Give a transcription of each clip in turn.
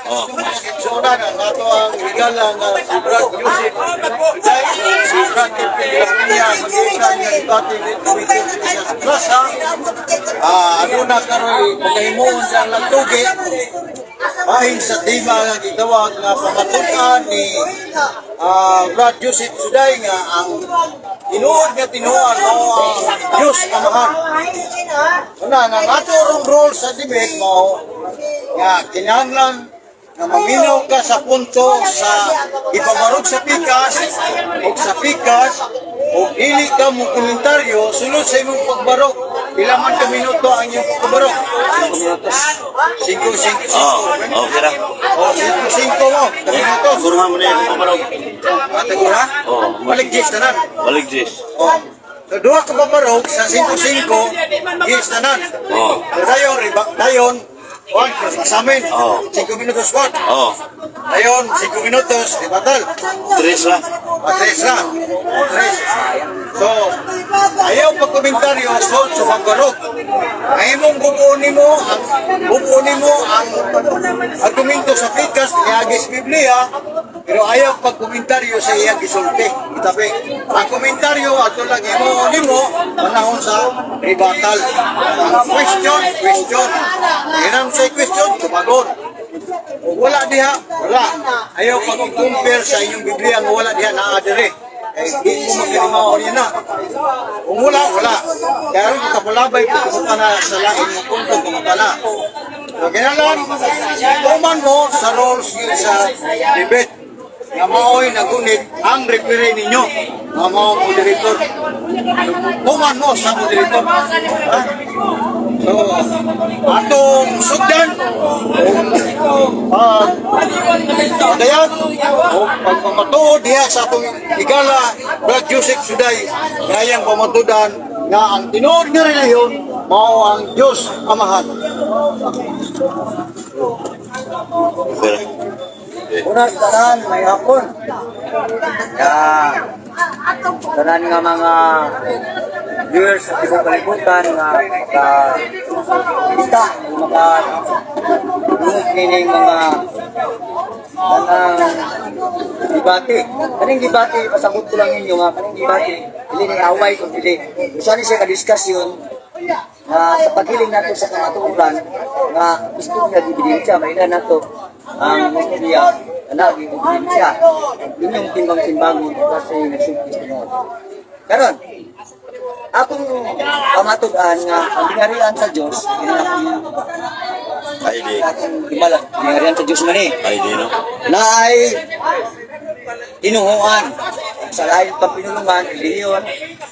Oh. So na nato ang higalang si Brad Yusef dahil si Brad niya mag-ikan niya ibati dito sa plaza. Ano na karoy pagkahimuon sa lagtugi bahin sa tema nga gitawag nga pamatukan ni Brad Yusef Suday nga ang tinuod nga tinuan mo ang Diyos Amahan. Una, nga ato role sa debate mo nga kinahanglan na maminaw ka sa punto sa ipabarog sa pikas o sa pikas o dili ka mo komentaryo sunod sa imong pagbarog. Pila man ka minuto ang iyong pagbarog? 5 minutos. 5. Okay ra. O 5 mo. Minutos. Kurma mo na yung pamarog. Matagura? Oo. Balik Jis tanan. Balik, Jis. O. So, duha ka pabarog sa 5-5 Jis tanan. Oo. So, dayon, Juan, sa amin, Oo. 5 minutos Juan. Oo. Ayun, 5 minutos, di batal. 3 ra. Tres na. Tres. So, ayaw pagkomentaryo sa pagbarog. Ayaw mong bubuunin mo ang argumento sa pikas, niagis Biblia, pero ayaw pagkomentaryo sa iyang gisulti. Itabi, ang komentaryo, ato lang imuunin mo, panahon sa rebuttal. Ang question. Hirang sa question, tumagon. Wala diha, wala. Ayaw pag-compare sa inyong Biblia nga wala diha naadere. Hindi mo magkalimaw niya na. Kung wala. Kaya rin kapalabay kung na sa laing ng punto kung na. So, ginalan, tuman mo sa roles sa debate nga maoy nagunit ang referee ninyo nga mao moderator. Tuman mo sa moderator. So, atong sugdan dayan o pagpamatuod diha sa atong higala Brad Yusef Suday gayang pamatudan nga ang tinuod nga reliyon mao ang Diyos Amahan. Okay ra. Unas tanan may hapon. Tanan nga mga viewers sa ibang kalibutan nga kita nining mga debate. Kaning debate pasabot ko lang ninyo nga kaning debate dili ni away kung dili. Usa ni siya ka diskusyon na sa paghiling nato sa kamatuoran nga gusto niya dibidensya mainan nato ang media na nag-ibidensya. Yun yung timbang-timbangon kasi nagsumpis tinod. Karon, akong pamatudan nga ang pinarian sa Diyos, Ay, di. pinarian sa Diyos man eh, Ay, di, no? na ay tinuhuan sa lain pang pinulungan, reliyon,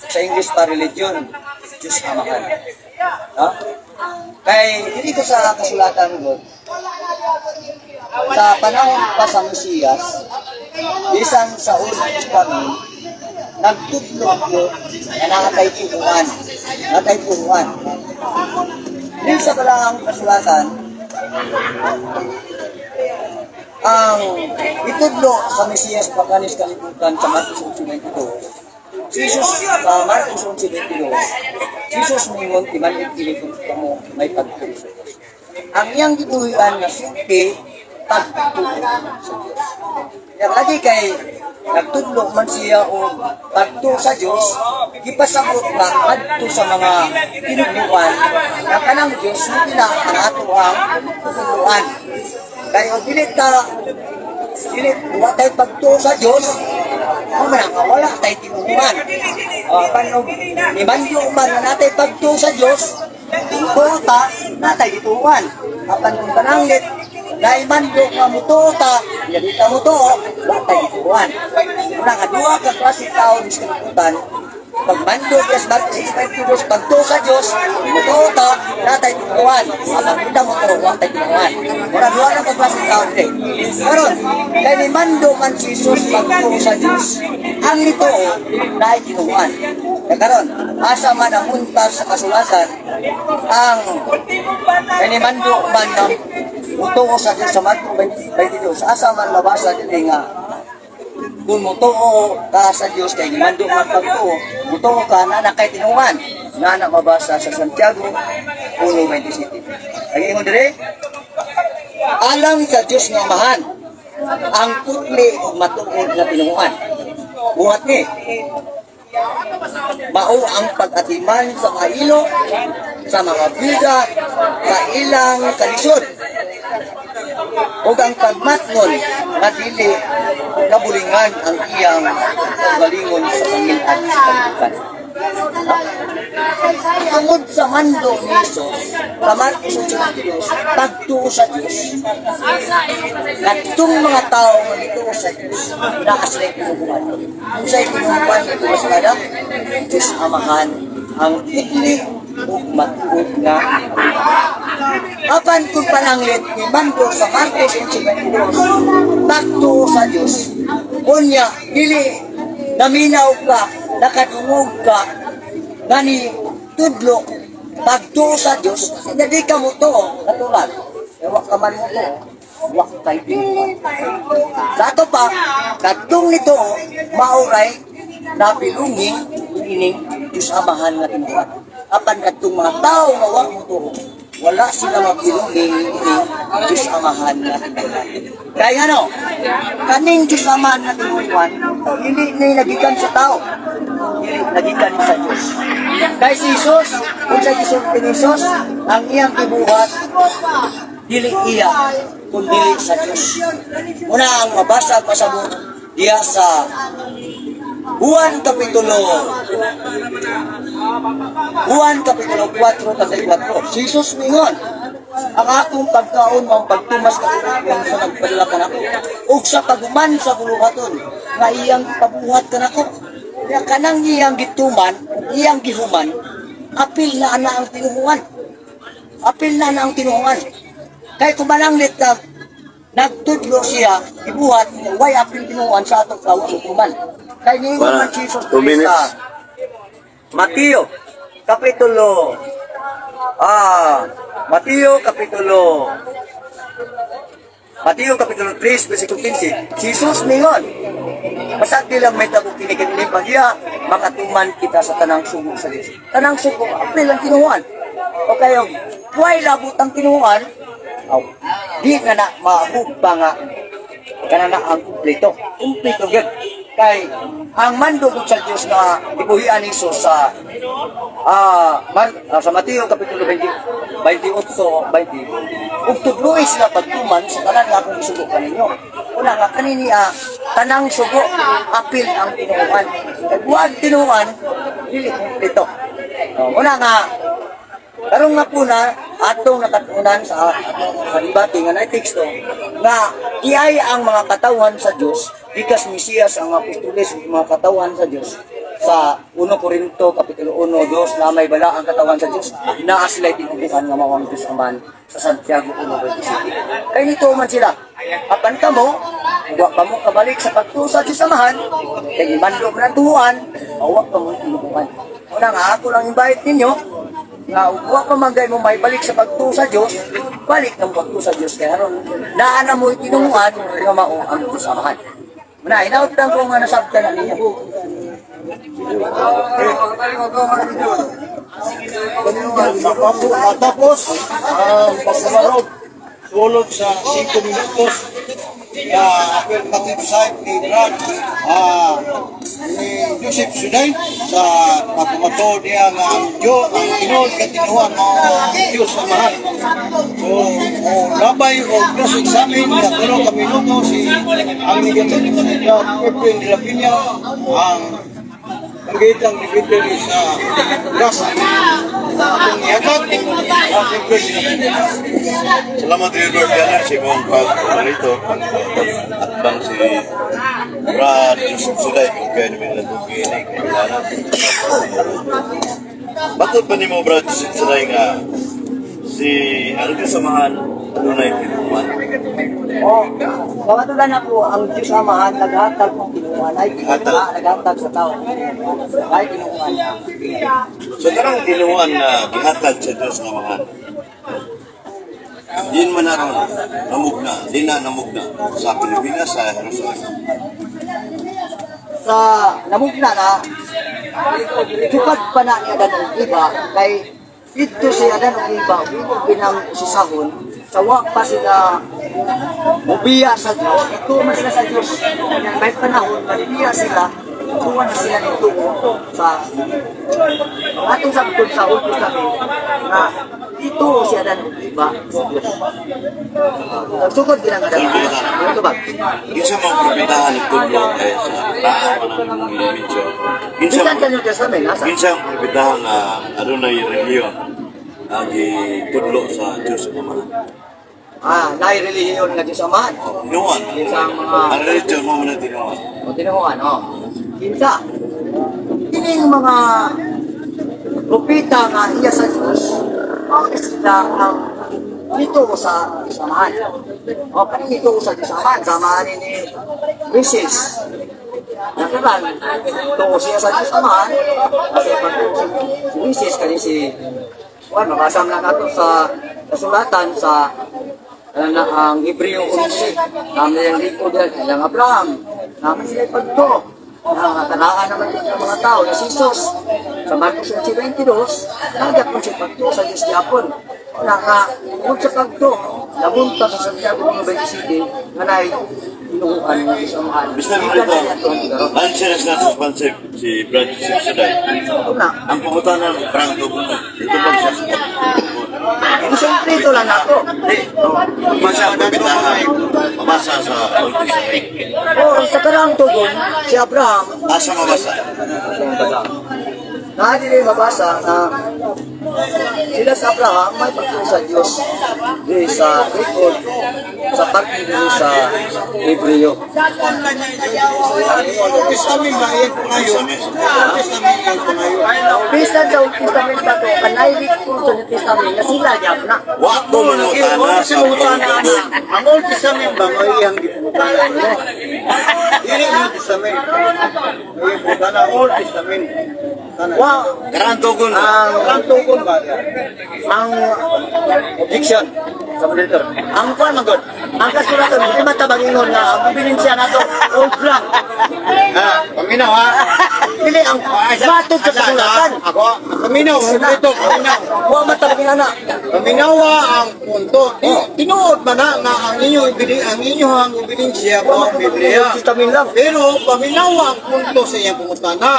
sa English pa religion, Diyos Amahan. No? Kay, hindi ko sa kasulatan ko, sa panahon pa sa Mesiyas, bisan sa Old Testament, nagtudlog ko na nakatay punuan. Din sa kalahang kasulatan, ang itudlo sa Mesiyas pagkanis kalibutan sa Marcos 11:22. Jesus, Marcos 11:22, Jesus mingon, timanin kilikot mo may pagtuloy. Ang iyang gibuhian na suki, pagtuloy sa Diyos. Yang lagi kay nagtudlo man siya o pagto sa Diyos, ipasabot na adto sa mga tinugluan na kanang Diyos hindi na ang ato ang tutuluan. Kaya dilit tayo pagto sa Diyos, wala tayo tinugluan. Paano, ibando man na natin pagto sa Diyos, buta na tayo ituwan. Kapan kung pananglit, dahil mando nga mututa, jadi ka muto, batay ituan. Muna nga, duwa ka klase tao sa kalibutan, pag mando, yes, pagto sa Diyos, mututa, natay ituan. Kapag kita muto, batay ituan. Muna, duwa na ka klase tao din. Karon, kaya ni mando man si Jesus pagto sa Diyos, ang ito, natay ituan. Karon, asa man ang muntas sa kasulatan, ang kaya ni mando man ng mutuo sa Diyos sa Marcos 22, asa man mabasa dili nga kung mutuo ka sa Diyos kay mando man pagtuo, mutuo ka na nakay tinuan nga na mabasa sa Santiago 1:27. Ay ingon dire alang sa Diyos nga Amahan ang putli ug matuod nga pinuhuan. Buhat ni mao ang pag-atiman sa mga ilo, sa mga biga, sa ilang kalisod. Ug ang pagmatngon nga dili nabulingan ang iyang galingon sa pangilad sa kalibutan. Tungod sa mando ni Jesus, sa Marcos 8:22, pagtuo sa Diyos. Katong mga tao nga nituo sa Diyos, naaslay pinuhuan. Kung sa'y pinuhuan nito sa kada, Diyos Amahan ang ikli o matuod nga. Apan kung pananglit ni Mando sa Marcos 8:22, pagtuo sa Diyos, unya, dili naminaw ka, nakadungog ka, gani tudlo, pagtuo sa Diyos, hindi ka mo to, katulad. Ewa ka man mo to, wak kay pinuhuan. Sa ato pa, katong nito, mauray, napilunging, ining Diyos Amahan nga pinuhuan. Apan katong mga tao nga wak mo to, wala sila mapilunging, ining Diyos Amahan nga pinuhuan. Kaya ano, kaning Diyos Amahan nga pinuhuan, hindi nagikan sa tao, nagikan sa Diyos. Kay si Jesus, kung sa Jesus, ang iyang kibuhat, dili iya, kung dili sa Diyos. Una ang mabasa pasabot diya sa Juan Kapitulo 4:34. Si Jesus mingon, ang akong pagkaon mong pagtumas kung sa nagpadala ka nako, ug sa paguman sa buluhaton, nga iyang pabuhat ka nako. Kaya kanang iyang gituman, iyang gihuman, apil na ana ang tinuhuan. Apil na ana ang tinuhuan. Kaya kumananglit na nagtudlo siya, ibuhat, way apil tinuhuan sa atong kautuman. Kaya niyo naman Jesus Christ sa Mateo Kapitulo Mateo Kapitulo 3, versikulo 15. Jesus mingon, basta lang may tabok kinikinig pagya, makatuman kita sa tanang sugo sa Diyos. Tanang sugo, apil ang tinuhuan. O kayo, way labot ang tinuhuan, di na mahugba nga, kanana ang kumplito. Kumplito yun. Kay, ang mandugod sa Diyos na ibuhian ni Jesus sa Mateo Kapitulo 28, 20, ug tudloy sila pagtuman sa tanan nga akong isugo kaninyo. Una nga kanini tanang sugo, apil ang tinuhuan. Kay buwag tinuhuan, dili kumplito. Una nga, karong nga po na, atong nakatunan sa debate nga na teksto, nga iay ang mga katawan sa Diyos, bikas Mesiyas ang apostoles mga katawan sa Diyos. Sa 1 Corinto Kapitulo 1:2 na may bala ang katawan sa Diyos, naa sila tinubukan nga mawang Diyos Aman sa Santiago 1:27. Kaya nito man sila, apan ka mo, huwag pa mo kabalik sa pagtuo sa Diyos Amahan, kaya imandog ng tuhuan, huwag pa mo tinubukan. Una nga, ako lang invite ninyo, nga huwag pa magay mo may balik sa pagtuo sa Diyos, balik ng pagtuo sa Diyos. Kaya ron, naana mo itinunguhan, nga mao ang Diyos Amahan. Muna, inaut lang kung nasabta na niya. Tapos, pagkabarog, sulod sa 5 minutos, na affirmative side ni Brad, ni Joseph Suday, sa pagpumato niya nga ang Diyos, ang Pinoy katinuhan mga Diyos Amahan. So, labay o cross-examine na pero kaminuto si ang negative na April de la Pina, ang pagkitang dibiteri sa Gasa. Ang yakat, ang April de la Pina. Salamat Edward Ganar sa mong pag-rito. At bang si Brad Yusuf Sulay kung kaya namin natukin ay kailangan. Bakit ba ni mo Brad Yusuf Sulay nga si ang Diyos Amahan ano na yung pinuhuan? Kamatulan na po, ang Diyos Amahan, naghatag ng tinuhuan, ay naghatag sa tao. Ay tinuhuan. So tarang pinuhuan na gihatag sa Diyos Amahan. Din man naroon, namugna, di na namugna sa Pilipinas, sa Jerusalem. Sa namugna na, sukad pa na niya ng iba, kay ito siya ng iba, pinang sisahon, sawa pa sila ubiya sa Diyos, ito man sila sa Diyos. Kaya may panahon, malibiya sila, tuwa na sila nito sa atong sabtod sa Old Testament na dito siya dan iba sa Diyos. Sugod bilang ada. Ito ba? Isa mong propetahan ng tudlo kaya sa taan man ang ginimensyon. Bisan sa New Testament, nasa? Kinsa ang propetahan nga adunay reliyon ang itudlo sa Diyos ng Ama. Naay relihiyon nga Diyos Amahan. Tinuan. Kinsa ang mga Ang reliyon mo na tinuan. o tinuhan, Kinsa? Kining mga propeta nga iya sa Diyos, sila ang dito sa samahan. O kani dito sa samahan, samahan ni Mrs. Nakaran, tungo siya sa samahan, kasi pag si Mrs. kani si mabasa na nato sa kasulatan sa ang Hebreo 11, namin yung likod ng Abraham, namin sila pagto. Natanaan naman ng mga tao na si Jesus sa Marcos 11:22, nagyap mo siya pagto sa Diyos Yapon. Kung sa pagto, namunta sa Santiago ng 27, nga na inuuan ng Diyos Amahan. Basta mo ito, ang sinas na suspensive si Brad Sipsuday. Ang pangutanan ng Franco, ito bang siya sa Siyempre ito lang ako. Mabasa ang propetahan, mabasa sa Old Testament. O, sa karang tugon, si Abraham, Asa mabasa? Nakadili mabasa na sila sa Abraham may pagkakas sa Diyos di sa record sa parte din sa Hebreo. Testament ba yan po ngayon? Testament yan po ngayon. Bisan sa Old Testament na ito, kanay record sa New Testament na sila diyan na. Wakto manutana sa Old Testament. Ang Old Testament ba may iyang giputana mo? Dili New Testament. May putana Old Testament. Wow, Karantogon. Ang tugon ba? ang objection sa monitor. Ang kuan magod. Ang kasulatan di matabangingon nga ang ebidensya nato old lang. Paminaw ha? Dili ang batod sa kasulatan. Ako, paminaw. Ito, paminaw. Wa matabangin ana. Paminawa ang punto. Tinuod man na nga ang inyong ebidensya ko ang Biblia. Testament lang. Pero paminawa ang punto sa iyang pumutana.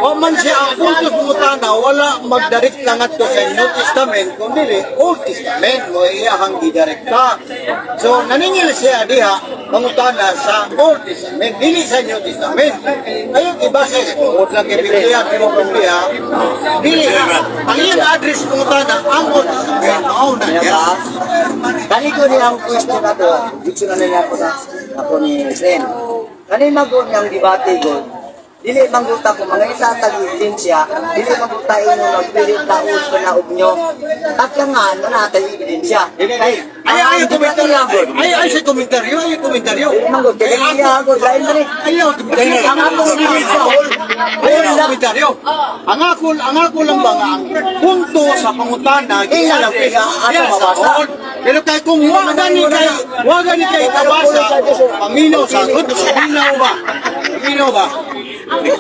O man siya ang punto sa pumutana, wala magdarik lang at sa New Testament, kundi Old Testament mo iyahang gidarekta. So naningil siya diha pamutana sa Old Testament, dili sa New Testament. Ayun ibasa sa tungod lang kay Biblia, pero Biblia, dili ang iyang address pumutana ang Old Testament. Mao na Kaya niya. ba? Kani ko ni ang question na to, dito na nila ako ni Ren. Kani magon yang debate ko. Dili mangguta ko mga itatag ebidensya, dili mangguta inyo magpili taon panaog nyo. Takyangan na natay ebidensya. Ay, sa komentaryo, Dili manggut, dili niya ako, lain na rin. Ayaw, Ang akong ebidensya, komentaryo. Ang ako lang ba nga ang punto sa pangutana, Ilan ang ato mabasa? pero kay kung waga ni kay kabasa, paminaw sagot, paminaw ba?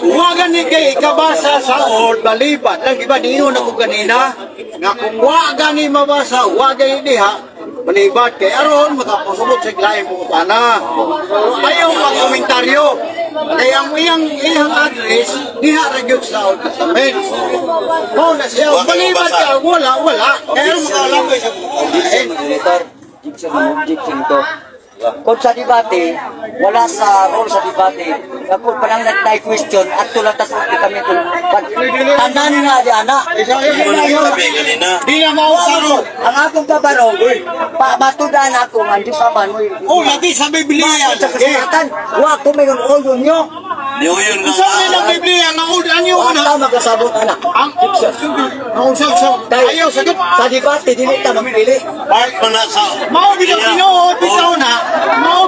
Waga ni kay kabasa sa old balipat. Lang iba niyo na ko kanina nga kung waga ni mabasa, waga ni diha balibat kay aron makapasubot sa lain pangutana. Ayaw mag-komentaryo. Kaya ang iyang address diha ra gyud sa Old Testament. Mo na siya balibat ka wala. Kaya makalabay sa Objection, moderator. Objection to. Kung sa debate, wala sa role sa debate, kung parang nag-tie question at tulatas kami ito, tanan nga di anak. Di na mausaro. Ang akong kabaro, matudan ako nga, di sa man mo. Oh, lagi sa Biblia yan. Sa kasulatan, wa ko may ulo nyo. Di ko yun Sa ng Biblia nga udan niyo Ang na. tao magkasabot anak. Ang ayaw sagot. Sa debate, dili ka magpili. part pa na sa Mao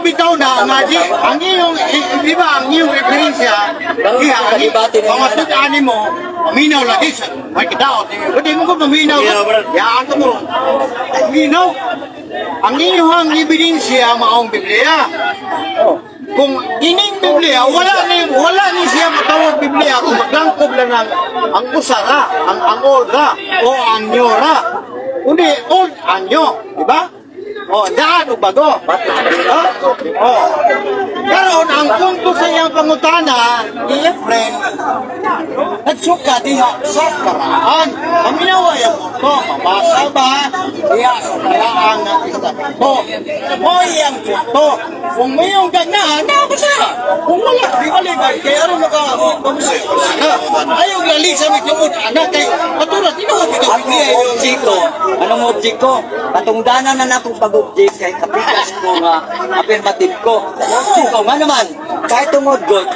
bitaw na nga di ang iyong di ba ang iyong referensya diha ang masutaan mo paminaw lagi sa may kadaot pwede mo ko paminaw yaan ko mo paminaw ang iyong ebidensya maong Biblia kung ining Biblia wala ni siya matawag Biblia kung maglangkob lang ang usara ang old ra o ang new ra kundi old anyo di ba daan o bago. Ha? Oh. Karon ang punto sa iyang pangutana, iya friend, nagsuka diha sa paraan. Paminawa yung punto, mabasa ba? Iya sa paraan ng istamento. O iyang punto. Kung mayroong ganahan, nabasa. Kung wala, di alibay. Kaya ano maka-pamasa? Ayaw lali sa may tungod, anak kay patulad, tinuod ito. Ako object ko. Anong object ko? Patungdanan na na akong pag-object kay kapitas ko nga affirmative ko. Object ko nga naman, kahit tungod God,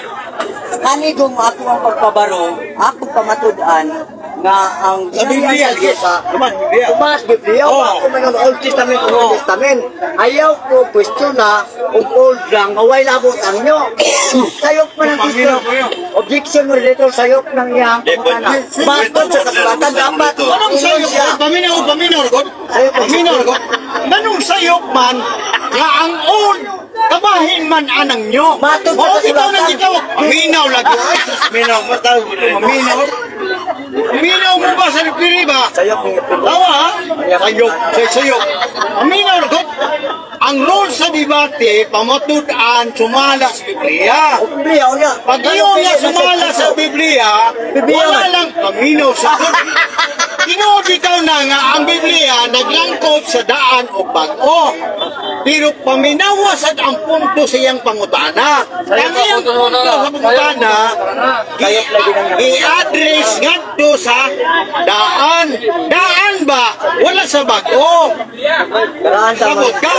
kanigong ako ang pagpabaro, ako pamatudan nga ang Sa Biblia, sa naman, Biblia. Tumas, Biblia, Oo. ako may Old Testament, Old Testament. Ayaw ko question na, kung old lang, away labot ang nyo. Sayop mo ng question. Objection mo dito, sayop ng iyang kumana. Bastod sa kasulatan, dapat. Anong sayop siya? Paminaw, God. Paminaw, God. Anong sayop man nga ang old kabahin man anang nyo. Matod sa Oo, ikaw kasulatan. na ikaw. Paminaw lagi. Paminaw, matawag mo. Paminaw. Paminaw mo ba sa nagpiri ba? Sayop ng Tawa ha? Sayop. Paminaw na, God. Ang role sa debate, pamatudan, sumala sa Biblia. Biblia, o nga. Pag iyo nga sumala sa Biblia, wala lang paminaw sa God. Tinood ikaw na nga ang Biblia naglangkot sa daan o bago. Pero paminawa sa ang punto sa iyang pangutana. Ang iyang punto sa pangutana, i-address nga to sa daan. Daan ba? Wala sa bago. Karaan Sabot ka?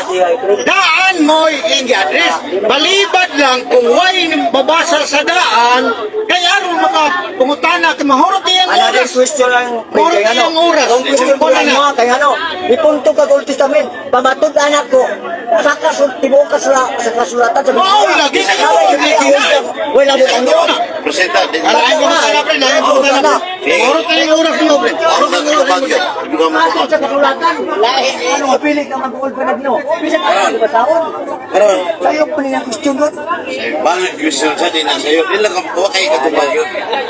Daan mo i-address. Balibad lang kung way babasa sa daan, kaya ano makapungutana ka mahurot iyang Another oras. question lang. Mahurot Kaya iyang oras. Kung question ko lang mo, kaya ano, ipunto ka Old Testament, pamatod anak ko, sa kasulatan sa Wow, lagi sa wala mo ang yun. Presenta, din. Alain ko na sa lapre, alain ko na sa mahurot iyang oras mo, pre. Ako na ito bagyo. Ibuka mo Pasok sa kasulatan, lahi, ano, mapilig ka mag-old pa nagno. Bisa ka sa basahon. Karon, Sa'yo pa nilang question doon. balik question sa din sa iyo. Dili lang ka kay ka bagyo.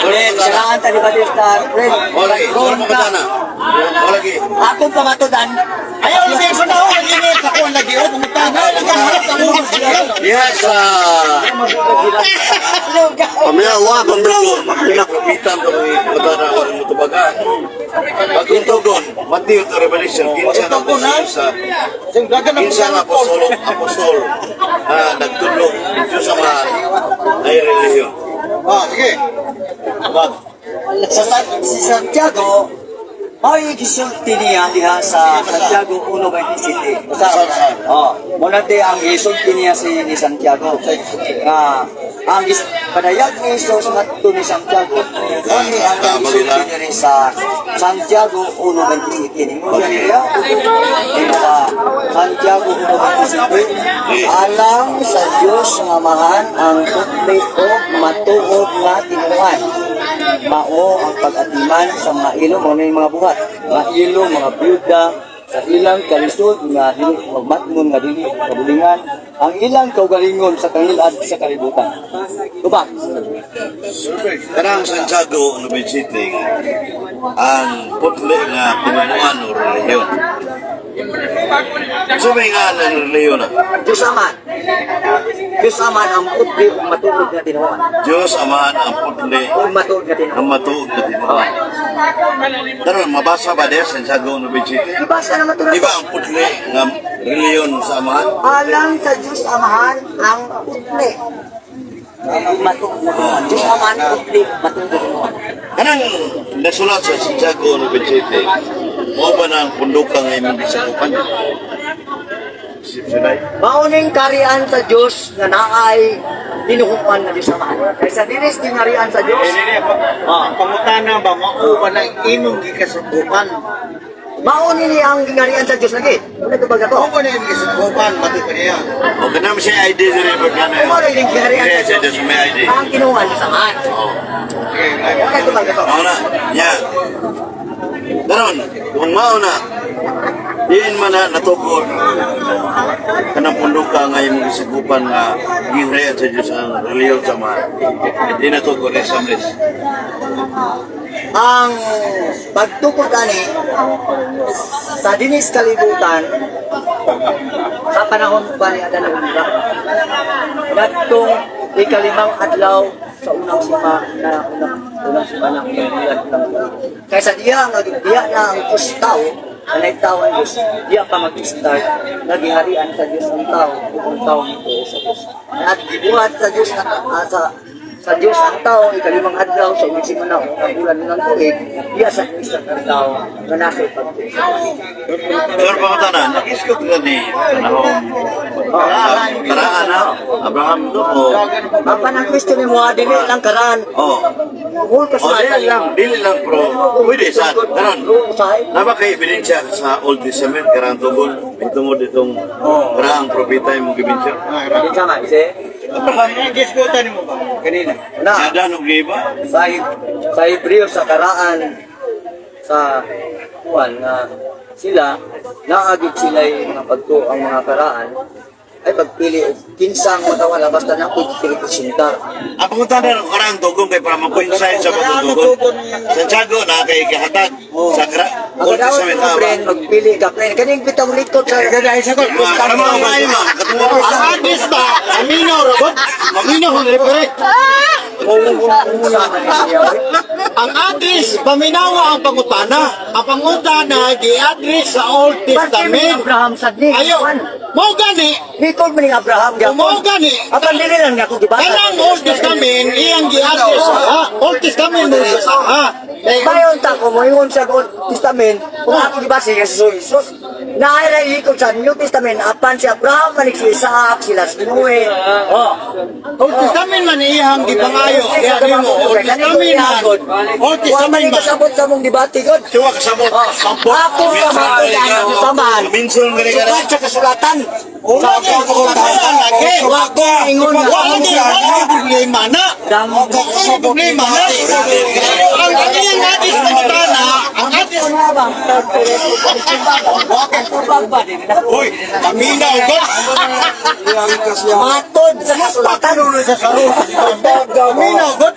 Friend, kailangan tali ba din star, friend. Wala lagi. Wala mo kana. Wala lagi. Akong pamatudan, Ayaw na sa tao, lagi niya sa kuwan lagi. O, pumutana, nagkaharap sa oras niya. Yes, pamiyawa, pamilyo. Pinakupitan ko yung matara ko ng mutabaga. Pag-intugon, Matthew to Revelation, kinsa na po sa kinsa na apostol nagtulong Diyos sa mga ay relihiyon. Sige. si Santiago, may gisulti niya diha sa Santiago 1:27. Muna di ang gisulti niya ni Santiago. Nga, ang panayag ni Jesus ngadto ni Santiago. Kani ang gisulti niya sa Santiago 1:27. Ningon niya sa Santiago 1:27. Alang sa Diyos nga mahan ang tutli o matuod nga tinuan. Mao ang pag-atiman sa mga ilong, mga mga buhat, mga ilong, mga byuda, sa ilang kalisod nga dili magmatnon nga dili kabulingan, ang ilang kaugalingon sa kangilad sa kalibutan. Diba? Karang Santiago, Nubay City, ang putli nga pinunuan o relihiyon. Sumay nga ng relihiyon na. Diyos Aman. Diyos Aman ang putli o matuod nga tinuan. Diyos amahan ang putli O matuod nga tinuan. ang matuog na tinuan. Karon mabasa ba din Santiago, Nubay City? Ibasa naman ito na Di ba ang putli nga relihiyon sa amahan? alang sa Diyos Amahan ang putli. Matuod nga tinuan. Diyos Aman, putli, matuod nga tinuan. Kanang nasulat sa Santiago, Nubay City, mo ba na ang pundukan nga imong gisakupan? Sipsunay? Mauning karian sa Diyos nga naay dinuhupan na Diyos Amahan. Kaysa dinis tinarian sa Diyos, Pangutana ba, mauwa ng imong gikasukupan. mauni niya ang ginarian sa Diyos lagi. Muna ito baga to. Ako na yung gikasukupan, mati pa niya. O kanam siya ID na rin ba ka na yun? Kumaro yung ginarian Kaya sa siya Diyos. Diyos may ID. Ang kinuha Diyos Amahan. Muna ito baga to. Mao na, ya. Karon, kung mao na, diin man na natukod kanang punduka nga imong gisakupan nga ginhayat sa Diyos ang reliyon sa mga di natukod ni Samlis. ang pagtukod ani sa dinis kalibutan sa panahon pa ni Adan ug Eva. Datong ikalimang adlaw sa unang sima na unang sima na kaysa diya na ang kustaw na nagtawan Diyos, diya pa mag-start nagiharian sa Diyos ang tao kung tao nito sa Diyos at gibuhat sa Diyos sa Diyos ang tao, ikalimang adlaw sa unang sima na ang bulan ng tuig, diya sa Diyos ang tao na nasa ipag-Diyos. Sir, pangutana, nag-iskot ka ni karaan na Abraham do o Apa ng Kristo ni mo, dili lang karan. Whole dili lang pro pwede sa karon naba kay ebidensya sa Old Testament karang tungod itong karaang propeta imong gibensya Sama, kasi Abraham, i-diskutan mo ba? Kanina. na Adan ug Eva sa Hebreo sa karaan sa kuwan nga sila naagid sila yung mga pagtuo ang mga karaan ay pagpili kinsang matawala basta na pagpilipisintar. ang pangutana ng karang tugong kay para ma-coincide sa pagtutugon Santiago na kay kahatag sa Ang Old kadawat Testament mo friend magpili ka friend kaning bitang likod sa Ang address ba? Aminaw, robot? Maminaw, repere. Ang address, paminawa ang pangutana. Ang pangutana, gi-address sa Old Testament. Abraham sadni. Ayo, mo gani, Likod mo ni Abraham mo gani. Apan dili lang ako di ba? Kanang Old Testament, iyang gi-address sa Old Testament mo sa Bayon ta ko mo ingon sa Old Testament, kung ako gibase sa Jesus. Naay ikot sa New Testament apan si Abraham manik si Isaac sila si Noe. Old Testament man iyang gipangayo. Kaya di mo, Old Testament man. Old Testament man. Kasabot sa mong debate god. Suwa kasabot Ako sa mga saman. minsan gani ka Sukat sa kasulatan. Wala ka pangutana lagi. Wako ingon na. Wala problema na. Damo Wala problema na. Ang iyang address pangutana, ang address Uy, paminaw ba? matod sa kasulatan sa Paminaw ba?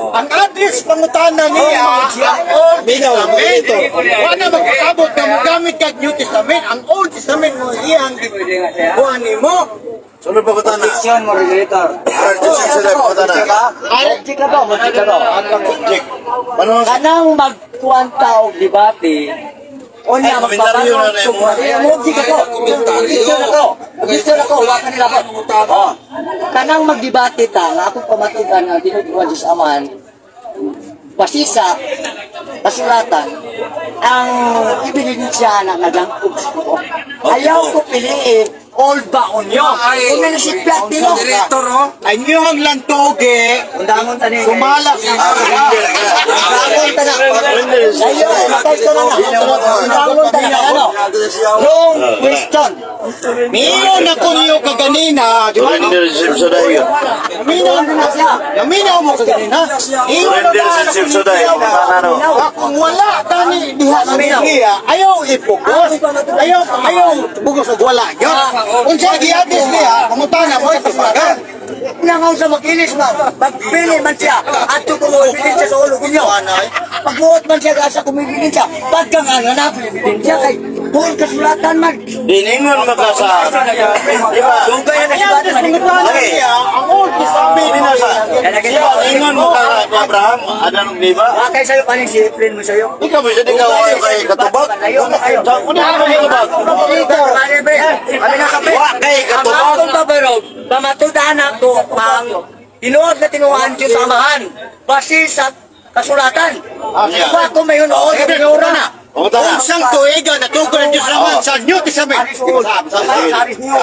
Ang address pangutana niya, ang Old Testament. Wala magkasabot na magamit kag New Testament. Ang Old Testament mo iyang buwan mo. sunod pangutana Action mo regulator. sunod pangutana Chika to, chika to. check paano Kanang magkuwanta og debate o niya komentaryo na rin mo. Emoji ka to. Gusto na to. Gusto na to. Waka nila po. Kanang magdebate ta, nga akong pamatugan nga dinuduwa Diyos Aman, basisa, kasulatan, ang ibinigensya na nagangkog ko. Ayaw ko piliin, old baon nyo. Kung nanisiplat din mo. Ay niyong lang toge, Undangon ta ni. sumala sa Undangon ta na. Ayaw, matay ka na na. Undangon ta na. Ano? Wrong question. Mino na ko niyo kaganina, di ba? surrender sa dayo Mino na siya. Yaminaw mo kaganina. Iyo na surrender ba? sa dayo pangutana no Kung wala tani diha sa Biblia, ayaw i-focus. Ayaw bugos og wala. Unsa giatis niya, pangutana mo ito pagan. Nangaw sa makinis man. Pagpili man siya. At ito kung umibilin siya sa ulo ninyo. Pagbuot man siya sa kumibilin siya. Pagkang ano na, kumibilin siya kay buong kasulatan man. diningon makasa di ba Kung kaya na siya man. Pangutana niya, ang Old Testament di ba ingon mo ka ni Abraham Adan ug Eva Wakay sa'yo pa si Efren mo sa'yo. ikaw ba siya ikaw ay kay katubag Layo na kayo. sa kuno ka katubag Dito, kami na kape. wa kay katubag Ang akong babarog, pamatudan ako pang tinuod na tinuhaan Diyos Amahan. Basi sa kasulatan. Wa ko may unood na binura na. pangutana Unsang tuiga na tugon ng Diyos naman sa New Testament. Saris niyo.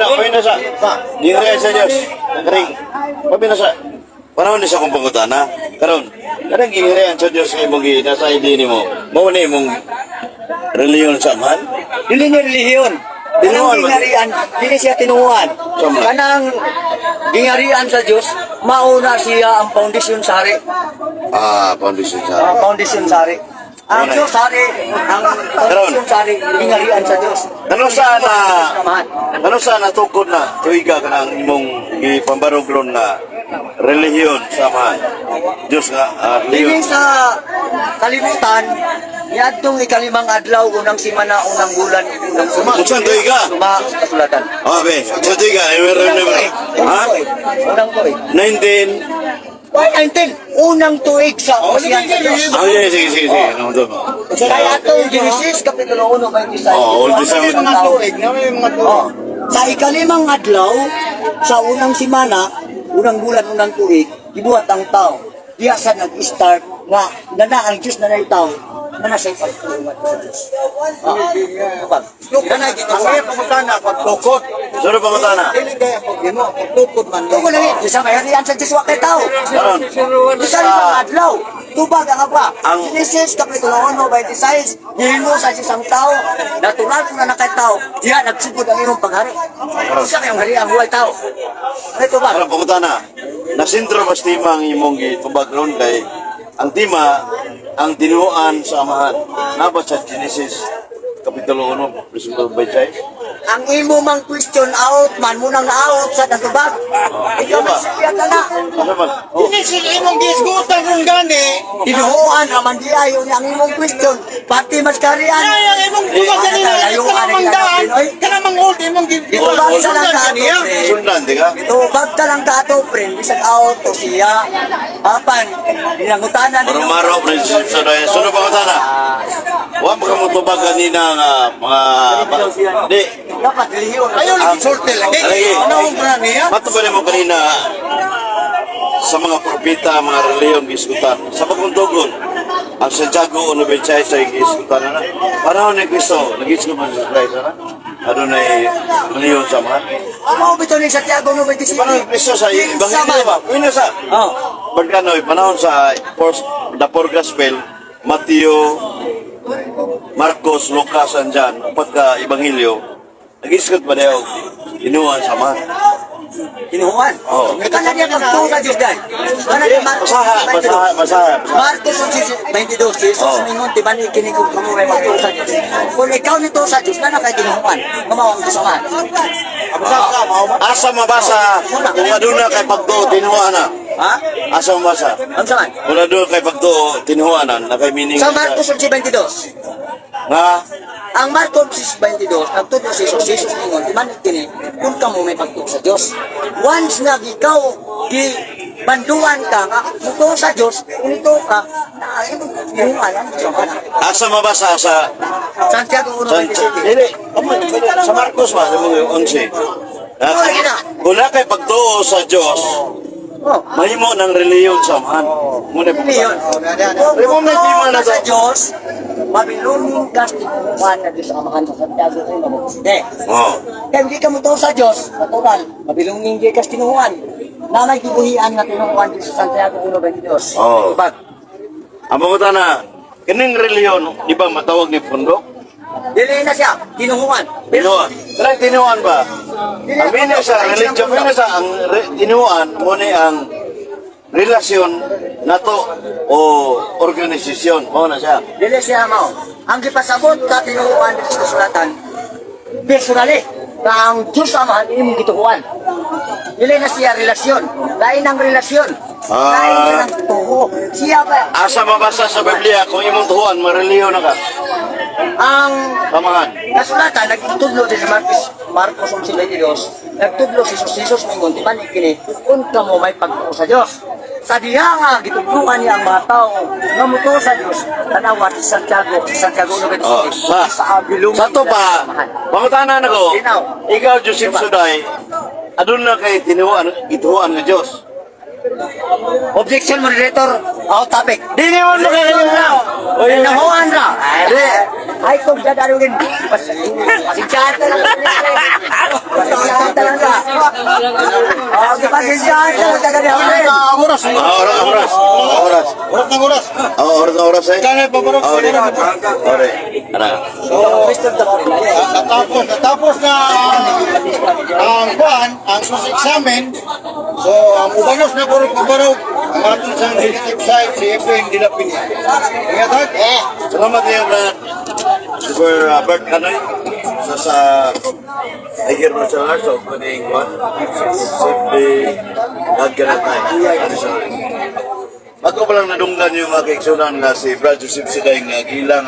Pabina sa dire sa Dios kring pabina sa panahon ni sa kong pangutana karon kanang gihirian sa Dios imong nasa ID nimo mao ni imong reliyon sa man Dili ni relihiyon. Kanang gingarian, dili siya tinuuan. Kanang gingarian sa Diyos, mauna siya ang foundation sari. foundation sa Foundation sari. Ang Diyos sari, ang foundation sari, gingarian sa Diyos. ano sa na Amahan. ano sa natukod na tuiga kanang imong gipambarogron na relihiyon samahan. Diyos nga, Dili relihiyon. sa kalibutan, niadtong ikalimang adlaw, unang simana, unang bulan, unang Unsan tuig ka? Suma sa kasulatan. Okay, sa tiga, ha? Unang tuig. 19. Why 19? Unang tuig sa Ocean sa Diyos. Sige. Ano to? Kaya itong Genesis, Kapitulo 1, 26. Oo, Old Testament. Mga tuig, na may mga tuig. Oh. Sa ikalimang adlaw, sa unang simana, unang bulan, unang tuig, gibuhat ang tao. Diya sa nag-start nga, ang Diyos na tao, na nasa ipagtulungan sa Diyos. Kanay kita kaya pamutana pagtukod. Sino pa matana? Dili kaya pag gino, pagtukod man. Tugo na rin, isa mayroon sa Diyos wakay tao. Karon. Isa limang adlaw, tubag ang apa. Ang- Genesis, Kapitulo 1, 26, gihimo sa isang tao, natural kung na nakay tao, diya nagsugod ang irong paghari. Isa kayong hari ang buhay tao. Ito ba? Karon pamunta na. Nasintro mas tima ang imong gitubag ron kay ang tima ang tinuan sa amahan. Nabot sa Genesis Kapitulo 1, versículo 26. Ang imo mang question out man munang na-out sa natubag. Ikaw ba? may siya ka na. Ano man? Oh. Dili sila imong gisgutan kung gani. Tinuhuan naman di ayo ni ang imong question. Pati mas karian. Ay, ang imong bukas kanina, kanamang daan, kanamang old, imong Itubag sa lang ka ato, niya. friend. Sundan, di ka? Itubag ka lang ka ato, friend. Bisag out to siya. Apan, dinangutanan ninyo. Maro-maro, prinsip sa daya. Sino pa matana? Wa mo ka mutubag kanina nga mga... Di. Dapat lihiyon. Ayaw lang sorte lagi. Lagi. Ano ba niya? Matubali mo kanina sa mga propeta, mga reliyon, giskutan. Sa pagkuntugon, ang Santiago, Unubensay sa giskutan na. Panahon ni Cristo, nag-iskutan sa Christ na. Ano na reliyon sa mga. Amo bito ni Santiago no 27. Panahon ni Cristo sa Ebanghelyo ba? Pwede sa... Oh. Pagkanoy, panahon sa the four gospel, Mateo, Marcos, Lucas, and John, pagka Ebanghelyo, nag-iskot ba dayo, inuwan sa mga. Kinuhuan. Oo. Kana niya pagtuo sa Diyos dahil. Kana niya Basaha. Marcos 22, Jesus Oo. mingon, di ba ni kinikog kamo may magtuo sa Diyos. Kung ikaw nito sa Diyos, na kay kinuhuan. Kumawang kasama. Asa mabasa, kung aduna kay pagtuo, tinuwa na. Ha? Asa mabasa, Ang saan? kung aduna kay pagtuo, tinuwa na, na kay meaning. Sa Marcos 22. Nga, Ang Marcos 22, nagtudlo si Jesus mingon, di man kini, kung kamo may pagtuo sa Diyos. Once na ikaw, banduan ka nga, muto sa Diyos, unito ka, na kinuhuan ang Diyos. asa mabasa sa Santiago 1:27. Dili, sa Marcos ba, sa mga 11. Kung kay pagtuo sa Diyos, Oh, mahimo ng reliyon sa man. Muna po. hindi yun. Kung ikaw na sa Diyos, mabilungin ka sa tinuhuan na Diyos ang amahan sa Santiago 1:27. Oh. Kaya hindi ka muto sa Diyos, natural, mabilungin ka sa tinuhuan. Na may gibuhian na tinuhuan dito sa Santiago 1:22. Oo. Diba? Ang mga na, kining reliyon, di ba matawag ni Pundok? Dili na siya, tinuhuan. Tinuan. Pero tinuan ba? Ang meaning sa religion, meaning sa ang tinuan, muna ang relasyon nato o organisasyon. Mo na siya. Dili siya mao. Ang gipasabot ka tinuhuan dito sa sulatan, personally, na ang Diyos Amahan imong gituhuan. Dili na siya relasyon. Lain ang relasyon. Lain siya ng tuho. Siya ba? Asa mabasa sa Biblia, kung imong tuhuan, mareliyon na ka. Ang Samahan. kasulatan, nagtutudlo din sa Marcos 11:22, nagtudlo si Jesus mingon, di ba ni kini, kung kamo may pagtuo sa Diyos. Sa diha nga, gitudluan niya ang mga tao, nga mutuo sa Diyos, tanawa si Santiago 1:22, Oh, sa abilong. Sa to pa, pangutanan ako, ikaw, Joseph Suday, adun na kay tinuan, ituan ng Diyos. Objection, moderator, out topic. Di mo makakalim na. Nahuan ra. Ay, kung dadalugin, pasensyahan ka lang. Pasensyahan ka lang ka. Okay, pasensyahan ka lang. Dadalugin. Oras. Oras. Oras ng oras. Oras eh. Kaya paborok. Ore. Ana. Natapos na ang kuan, ang sus examen. So, ang ubanos na paborok, ang ating sa negative side, si Efrain Dilapin. Ingat ha? Salamat niyo, Brad. Super Bert Kanoy. Sa Tiger Martial Arts of Kuning One. Safety Nagkanat na Ako palang nadunggan yung mga kaigsunan nga si Brad Joseph Siday nga gilang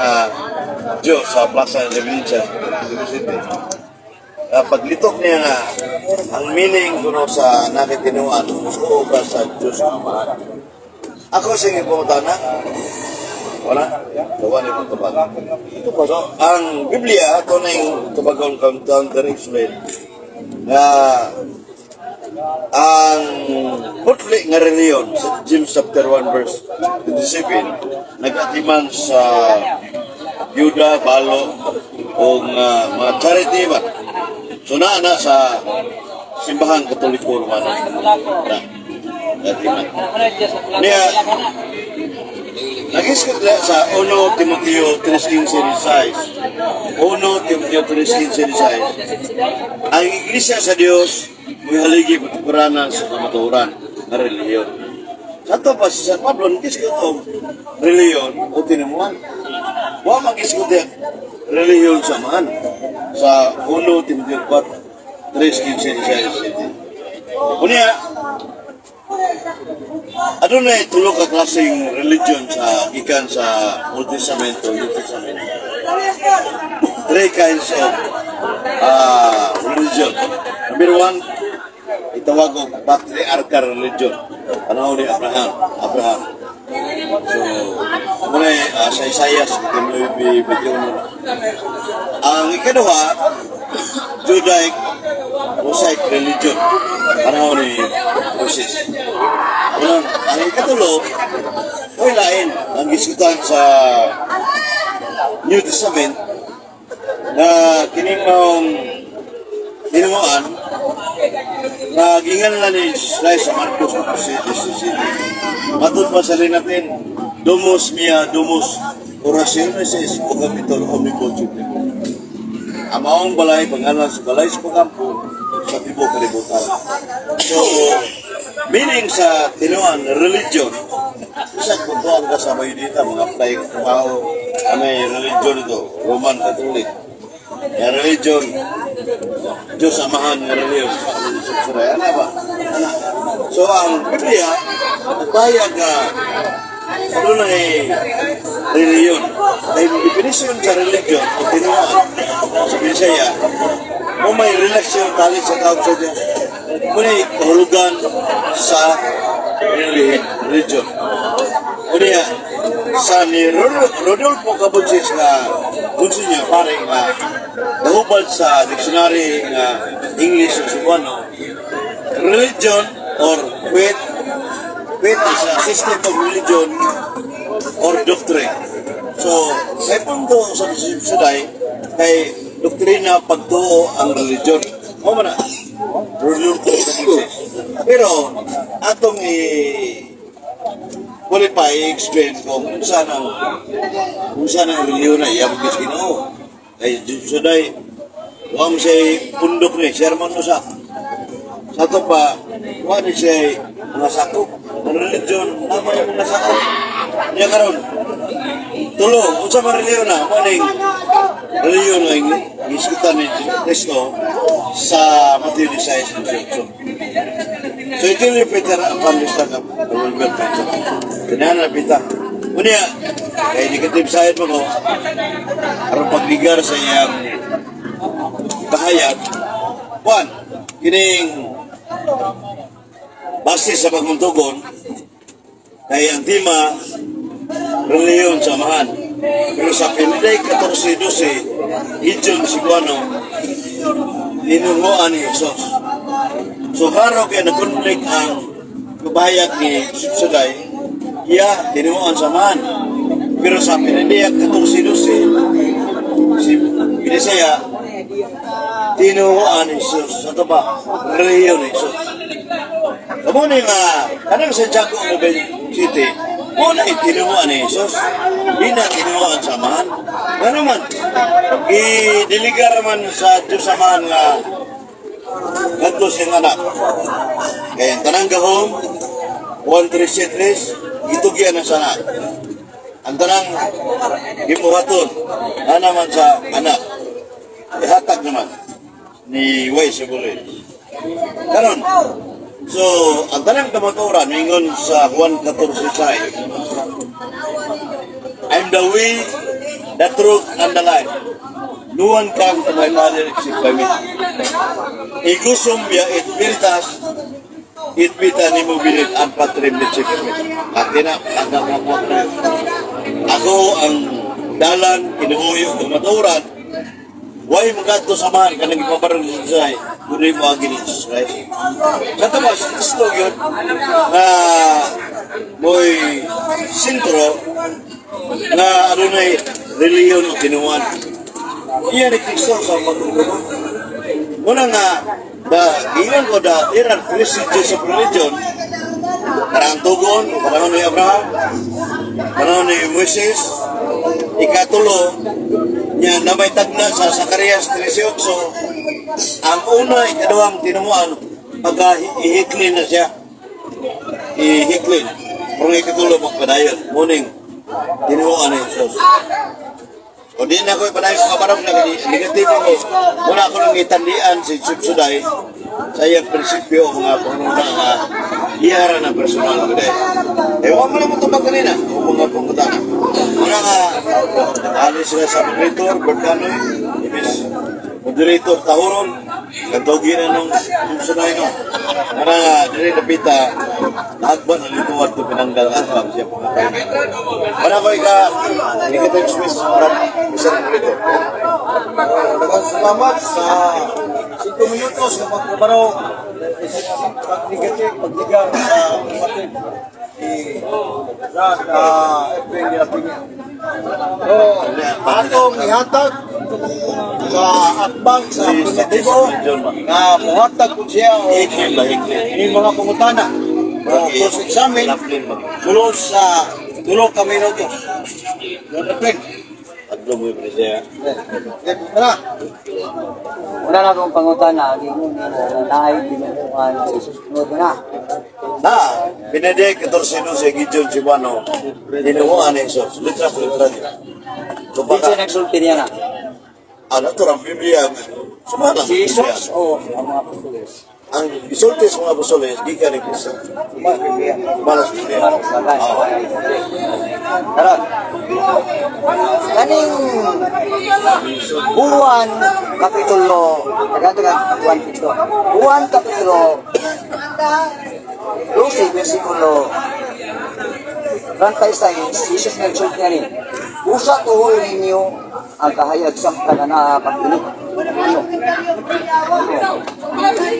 Diyos sa Plaza de Valencia University. Paglitok niya nga, ang meaning kuno sa nakitinuan, gusto ka sa Diyos na mahal. Ako sige pumunta na, wala, gawa niyo mong tubag. So, ang Biblia, ito na yung tubagon counter-explain, na ang putli nga reliyon sa James chapter 1 verse 27 nag-atiman sa Yuda, Balo o mga charity ba so na sa simbahang Katoliko naman nag-atiman niya nag-iskot sa 1 Timoteo 3:15 1 Timoteo 3:15 ang iglesia sa Diyos may haligi pagkuranan sa kamaturan na reliyon. Sa ito pa, si San Pablo, nag-iskot o reliyon o tinimuan. Huwag mag-iskot yung reliyon samahan sa 1 Timoteo 3:15. Kunya, ano na tulog ka klaseng religion sa ikan sa Old Testament o New Testament? 3 kinds of religion. Number 1, itawag ko patriarchal religion. Ano ni Abraham? So, muna sa Isaias, ang ikaduha, Judaic Mosaic religion. Ano ni Moses? Ang ikatulo, ay lain, ang giskutan sa New Testament na kinimang tinimuan na gingan ni Jesus sa Marcos 17. Matod pa sa rin natin, Domus mia, Domus oraciones es o capitol omnipotent. Amaong balay, pangalan sa balay sa pagkampo sa tibok kalibutan. So, meaning sa tinuan, religion, isa kung ito ang kasama yun dito, mga apply trabaho, may religion ito, Roman Catholic. Ya religion, Diyos amahan ng religion. Ano ba? So, ang Biblia, nagbayag na ano na religion. Ay definition sa religion, o tinuan, sa Bisaya, kung may relasyon tali sa tawag sa Diyos, may kahulugan sa religion. Kunya, sa ni Rodolfo Cabonsis na kunsinya pare nga nahubad sa dictionary nga English o Cebuano, religion or faith is a system of religion or doctrine. So, may punto sa Suday, kay doktrina pagtuo ang religion. O man na, Rodolfo Cabonsis. Pero, atong wala pa i-explain kung saan ang reliyon na iyang gis Ginoo. Ay Suday, huwag mo siya pundok ni Sherman mo sa ito pa, huwag ni siya mga sakop ng religion, naman yung mga sakop niya karon tulo, kung sa mga reliyon na maning reliyon na iskutan ni Cristo sa Matthew 16:18. So ito yung Peter ang pamista ka Wilbert Peter. Kanya na pita. Kunya, kaya negative side mo ko, arang pagligar sa iyang bahayag. One, kining base sa pagmuntugon, kaya ang tema, reliyon samahan. Pero sa Piniday 14-12, Ijon Cebuano, ninunguan ni Jesus. So karo kaya nag-conflict ang bahayag ni Suday, iya, tinuan samahan. Pero sa Piniday 14-12, si Binisaya, tinuan ni Jesus. Sa ito ba? Reliyon ni Jesus. Kamunin nga, kanang sa Jaco City, muna itinuan ni Jesus. Di na tinuan samahan. Nga naman, i-deligar man sa Diyos samahan nga ganto siyang anak. Kaya tanang gahom, 1-3 settlers, itugyan na sa anak. Ang tanang gibuhaton, na naman sa anak. Ihatag naman ni Way Sibulit. Karon, So, ang tanang kamaturan, ingon sa Juan 14:6, I'm the way, the truth, and the life. No one come to my Father except by me. Igusum ya it veritas, it vita ni mobilit ang patrim ni Chikme. At ako ang dalan, kinuuyo, kamaturan, way magato samahan ka nang ipaparang sa kunin mo ang Jesus Christ. Sa tamas, gusto yun na mo'y sintro na ano na reliyon o kinuwan. Iyan ni Kristo sa pagkukunan. Muna nga, iyon ko there are three stages of religion. Parang tugon, panahon ni Abraham, panahon ni Moises, ikatulo, niya na may tagna sa Zacarias 13:8, ang una, ikaduang tinuan, pag-ihiklin na siya. Ihiklin. Kung ikatulo, magpadayon. Muning, tinuan ni Jesus. O di na ako ipadayon sa kabarang na negatibo ko. Muna ako nang itandian si Subsuday sa iyang prinsipyo mga panguna nga ihara ng personal ko dahil. Ewan mo na mo tumag kanina, o mga pumunta. Muna nga, alis sila sa moderator, Berkanoy, ibis moderator Tahuron, katogi na nung Subsuday no. Muna nga, dili napita, naagban ang lituwad ito pinanggal at pang siya pumatay. Muna ko ika-express from isang moderator. Salamat sa 5 minutos na pagkabaraw pag-negative, pag-ligang sa kapatid ni Brad Edwin de la Peña. So, atong ihatag sa akbang sa negatibo na muhatag po siya o yung mga pangutana o cross-examine sulod sa tulog ka minuto. Brad Edwin. Adlo mo yung presya. Una na akong pangutana, gingon nga na naay binubuhan sa susunod na. Na, Benedict 14 si Gideon Cibano, dinuwaan ni Jesus. Litra po litra niya. So Di siya baka, nagsulti niya na. ano ito ang Biblia? Sumalang Si Biblia. Jesus o ang mga apostles. Ang isulti sa mga apostoles, di ka ni Cristo. Malas Biblia. Bagay. Oo. Karon. Kaning Juan Kapitulo, taga-taga Juan Pito. Juan Kapitulo 12, versikulo 36, Jesus nagsulti niya rin. Usa tuhoy ninyo ang kahayag sa kananapagpinig.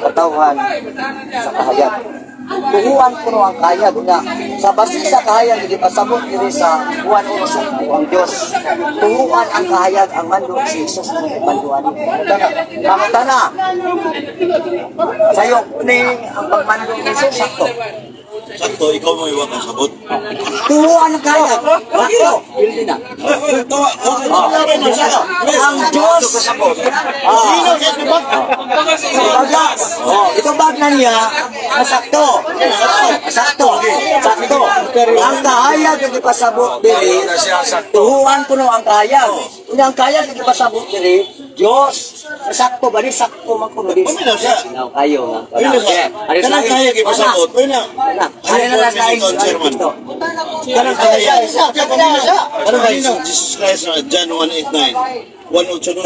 Katawhan sa kahayag. Tuhuan ko no ang kahayag na sa basi sa kahayag hindi pasabot diri sa Juan 1:5 ang Dios. Tuhuan ang kahayag ang mando si Jesus na manduan. Tana. Sayo ni ang pagmando ni Jesus sakto. Sakto, ikaw mo iwan ang sabot. Tuhuan ang kahayag. Bakit? Hindi na. Ang Diyos. Bagas. Ito bag na niya. Sakto. Sakto. Ang kahayag yung ipasabot diri. Tuhuan ko no ang kahayag. Kung ang kahayag yung ipasabot diri, Diyos. Sakto ba ni? Sakto man ko no di. Paminaw siya. Kayo nga. Paminaw siya. Kanang kaya ipasabot. Paminaw. Ano na lang ito? Kanang kaya. Kanang kaya Jesus Christ na John 1:8-9. 1:8-12.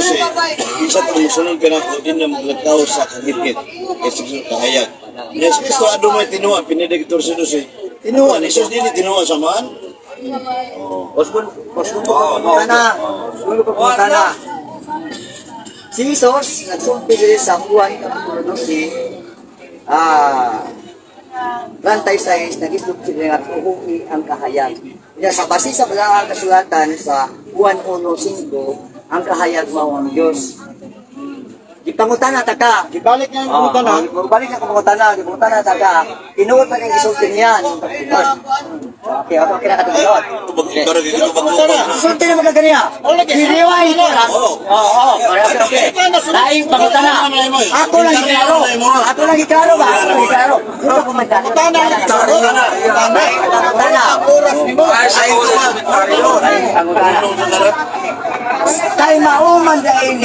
Isa kung musunod ka na o din na maglagtaw sa kagitgit. Kasi kahayag. Yes, Kristo ado may tinuwa. Pinedict 14:12. Tinuwa. Jesus din tinuwa sa man. Punta si Jesus nagsulti diri sa Juan Kapitulo 12, Rantay 6, nag-islog sila nga tuhuki ang kahayag. Kaya sa base sa mga kasulatan sa Juan 1:5, ang kahayag mao ang Diyos. Gipangutana ta ka. Gibalik niya ang pangutana. Gibalik na gipangutana ta ka. Tinuod pa niyang isulti niya. Okay, ako kinakatulog. Sulti na magaganiya. Diriway ko lang. Oo. Okay. Laing pangutana. Ako lang iklaro. Ako lang iklaro ba? Ito kumanda. Pangutana. Oras ni mo. Pangutana. Kay mauman dahil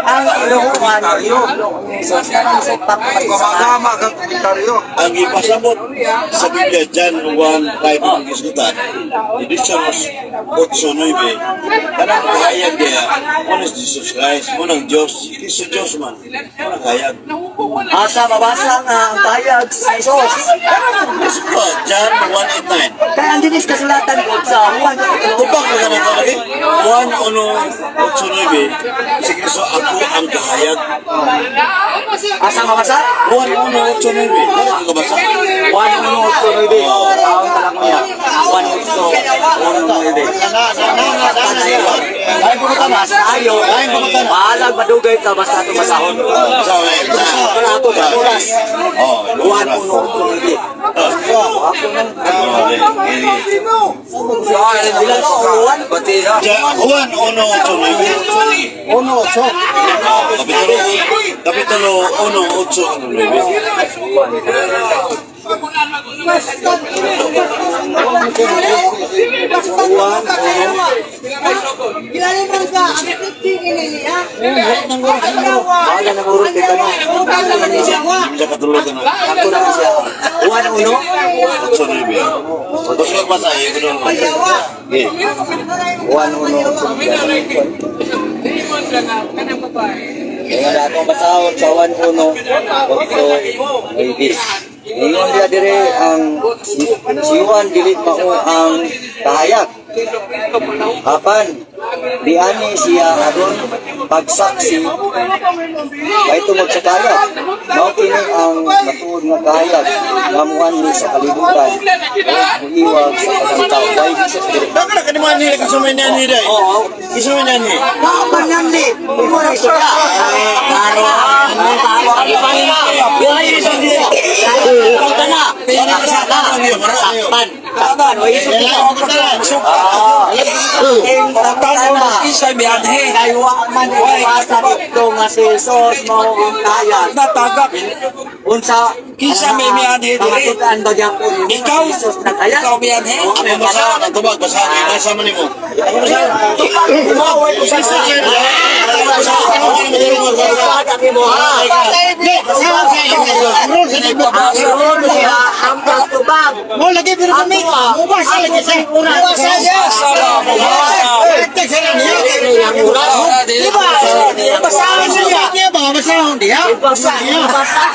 ang iluhuan yung Jesus na sa pagpapalisa. Gumagama kang komentaryo. Ang ipasabot sa Biblia, John 1:5 ang gisgutan, Editions 8:9, kanang kahayag niya, muna si Jesus Christ, munang Diyos, Kristo Diyos man, munang kahayag. Asa mabasa nga ang kahayag sa Jesus. Ito, John 1:8-9. Kaya ang dinis kasulatan ko sa Juan. Tupang na ganang kalagi, 1:8-9, si Kristo, ako ang kahayag. Asa mabasa? 1:8-9, ano ang kabasa? 1:8 taon talang niya. 1:8 Lain pumunta mas, ayo. Lain pumunta na. Bahalag madugay ka basta ito masahon. Para ako sa oras. Oh, 1:8 Kapitulo 1:8-9. Bahala na urut dito na. Bisa katulugan na. Ako na siya. 1:8 Terus ko basa ya, betul. Nggih. 1:8 Kaya na akong basahon sa 1:8 Ingon dia dire ang si Juan dili mao ang kahayag. Apan di ani siya adon pagsaksi kay ito magsakayag. Mao kini ang matuod nga kahayag nga muan ni sa kalibutan. Iwag sa pagkatao kay Jesus dire. Dapat na kaniman nila kung sumay niya ni Day. Oo. Isumay niya ni. Kapan yan di? Imo na siya. Karo. Punta na. Sakpan. Sakpan. O iso kita. Isa'y biyanhe. Kaywa man basta dito nga si Jesus mo ang kaya. Natagak. Unsa Kisa may biyanhe dire. Pangatutaan ba diyan po ni Ikaw. Jesus na kaya? Ikaw biyanhe. Ano basa na tubag basa ni nasa man nimo. Tumaway ko sa Mo lagi pero kami. Ubas lagi sa una. Ubas saja. Diba? Basahan siya. Dia ba basahan dia? Basahan. Basahan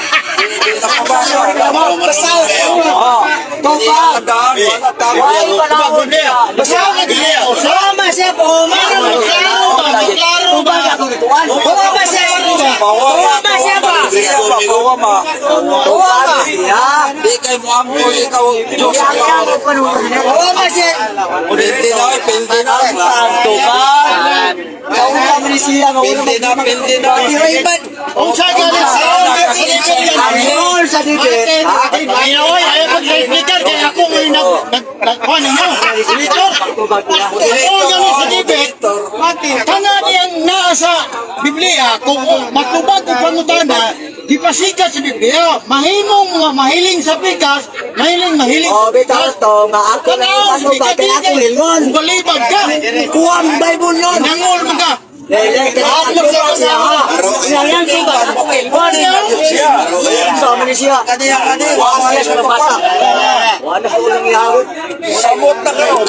dia. Sama siya po. Klaro ba? Bawa ba siya? Bawa ba siya ba? Bawa ma. Di kay mo ang ikaw Diyos. Bawa ba siya? Pildi na, pildi na. Kau kami ni siya nga ulo. Pildi na, pildi na. Unsa galit sa Ayun sa dibet. Ayaw ay pag-speaker kaya ako ngayon nagkuhan mo. Speaker. Oo, galit sa debate. Tanga niyang nasa Biblia kung matubag o pangutana, gipasikat sa Biblia. Mahimong mahiling sa pikas, mahiling. Oh, bitaw to, maako na yung ano ba, kaya ako hilngon. Balibag ka. Kuha ang Bible nun. Nangol mo ka. Lahat mo siya siya ha. Ngayon ko ba? Sama ni siya. Wala siya sa mabasa. Wala siya ulang ihawit. Samot na kayo.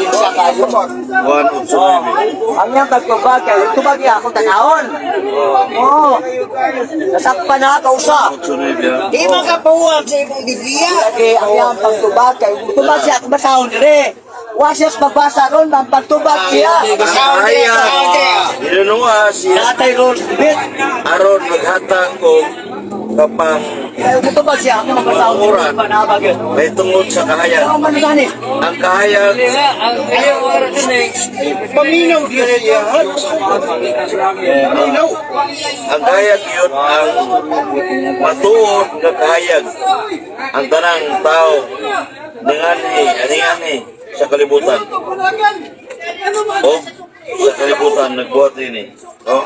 Ang niyang pagtubag, kaya tubag niya akong tanahon. Oo. Nasakpan na ako usa. Di mo ka puwag sa ibang Biblia. Lagi ang niyang pagtubag, kaya tubag siya akong basahon dire. Wala siya sa magbasa ron, ang pagtubag siya. Inunuha siya Natay ron, bit. aron maghatag ko kapang Kaya tubag siya akong magbasahon dire. Panabag yun. may tungod sa kahayag. Ano man gani? Ang kahayag Paminaw dia siya. Paminaw. ang kahayag yun ang matuod na kahayag. Ang tanang tao ani sa kalibutan. Oh, sa kalibutan nagbuhat ini. Oh.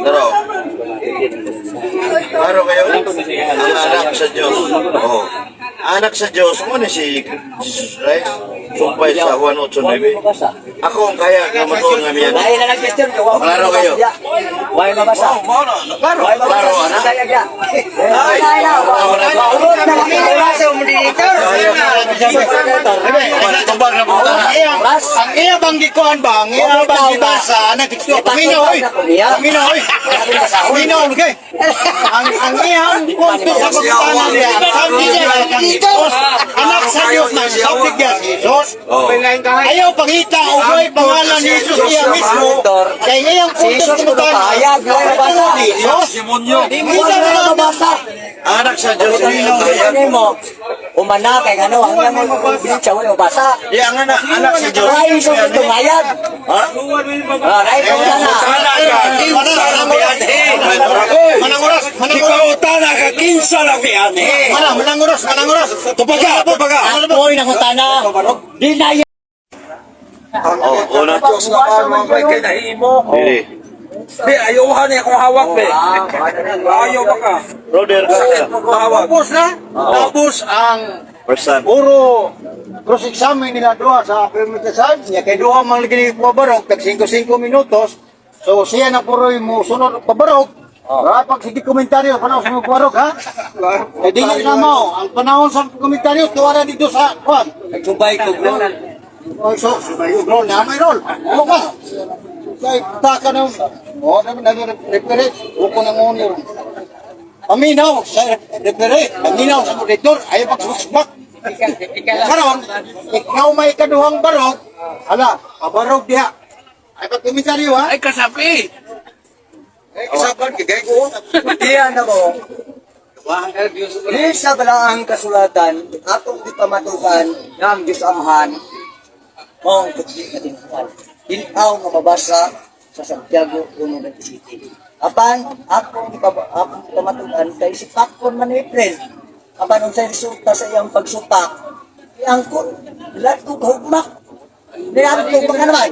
Naro. Naro kayo? Ang anak sa Diyos. Oh. Anak sa Diyos mo na si Jesus Christ. sumpay sa Juan 8:9. Ako ang kaya nga matuon nga miyan. Lain na nag-question ka. Klaro kayo. Why mabasa? Klaro, Why mabasa? klaro, ana. Saya ya. Ang iya bang gikuan ba? Ang iya bang gibasa? Paminaw, oy. Paminaw, oy. Paminaw, okay. Ang iyang punto sa pagkakanan niya, sabi niya, ang Diyos, anak sa Diyos na sabi niya, Jesus. Ayaw pangita, ugoy pangalan ni Jesus niya mismo. Kaya ngayang punto sa pagkakanan, Jesus, hindi na mabasa. Anak sa Diyos niya. mo umana kay ano ang yang mo bilis siya wala basa. Yang anak sa Diyos. Ay so ito ngayad. Ay ko na. Manang oras. Kipangutana ka kinsa lang yan eh. Manang oras. Tubaga. Apoy na utana. Di na yan. Una. Diyos na ka mga bay kay nahimo. Dili. Di, ayuhan niya kung hawak be. Ayaw ba ka? Brother, Hawak. Tapos na. Tapos ang person. puro cross-examine nila doon sa permitasan. Niya kay doon mang lagi ni pabarog, tag 5 minutos. So siya na puro mo sunod pabarog. Pag sige komentaryo, panahon sa pabarog ha? Eh di na mo, ang panahon sa komentaryo, tuwara dito sa kwan. Nagsubay ko bro. Oh, so, sumayo bro, na may rol. Ano ka? Kaya taka na, nag-referate, huwag ko nang unir. Paminaw sa referee, paminaw sa monitor, ayaw pagsusbak. Karon, ikaw may kaduhang barog, hala, pabarog diha. Ay pagkomentaryo ha? Ay kasapi. Eh, kasapan, kigay ko. Diyan na mo. Di sa balaang kasulatan, atong di pamatukan ng Diyos Amahan, mong kutli na tinukan. Dinaw nga mabasa sa Santiago 1:27. Apan, akong di pamatukan kay si Pakon man ni April. Apan unsay resulta sa iyang pagsupak, iangkon, lahat ko kahugmak. Niyan ko pa naman.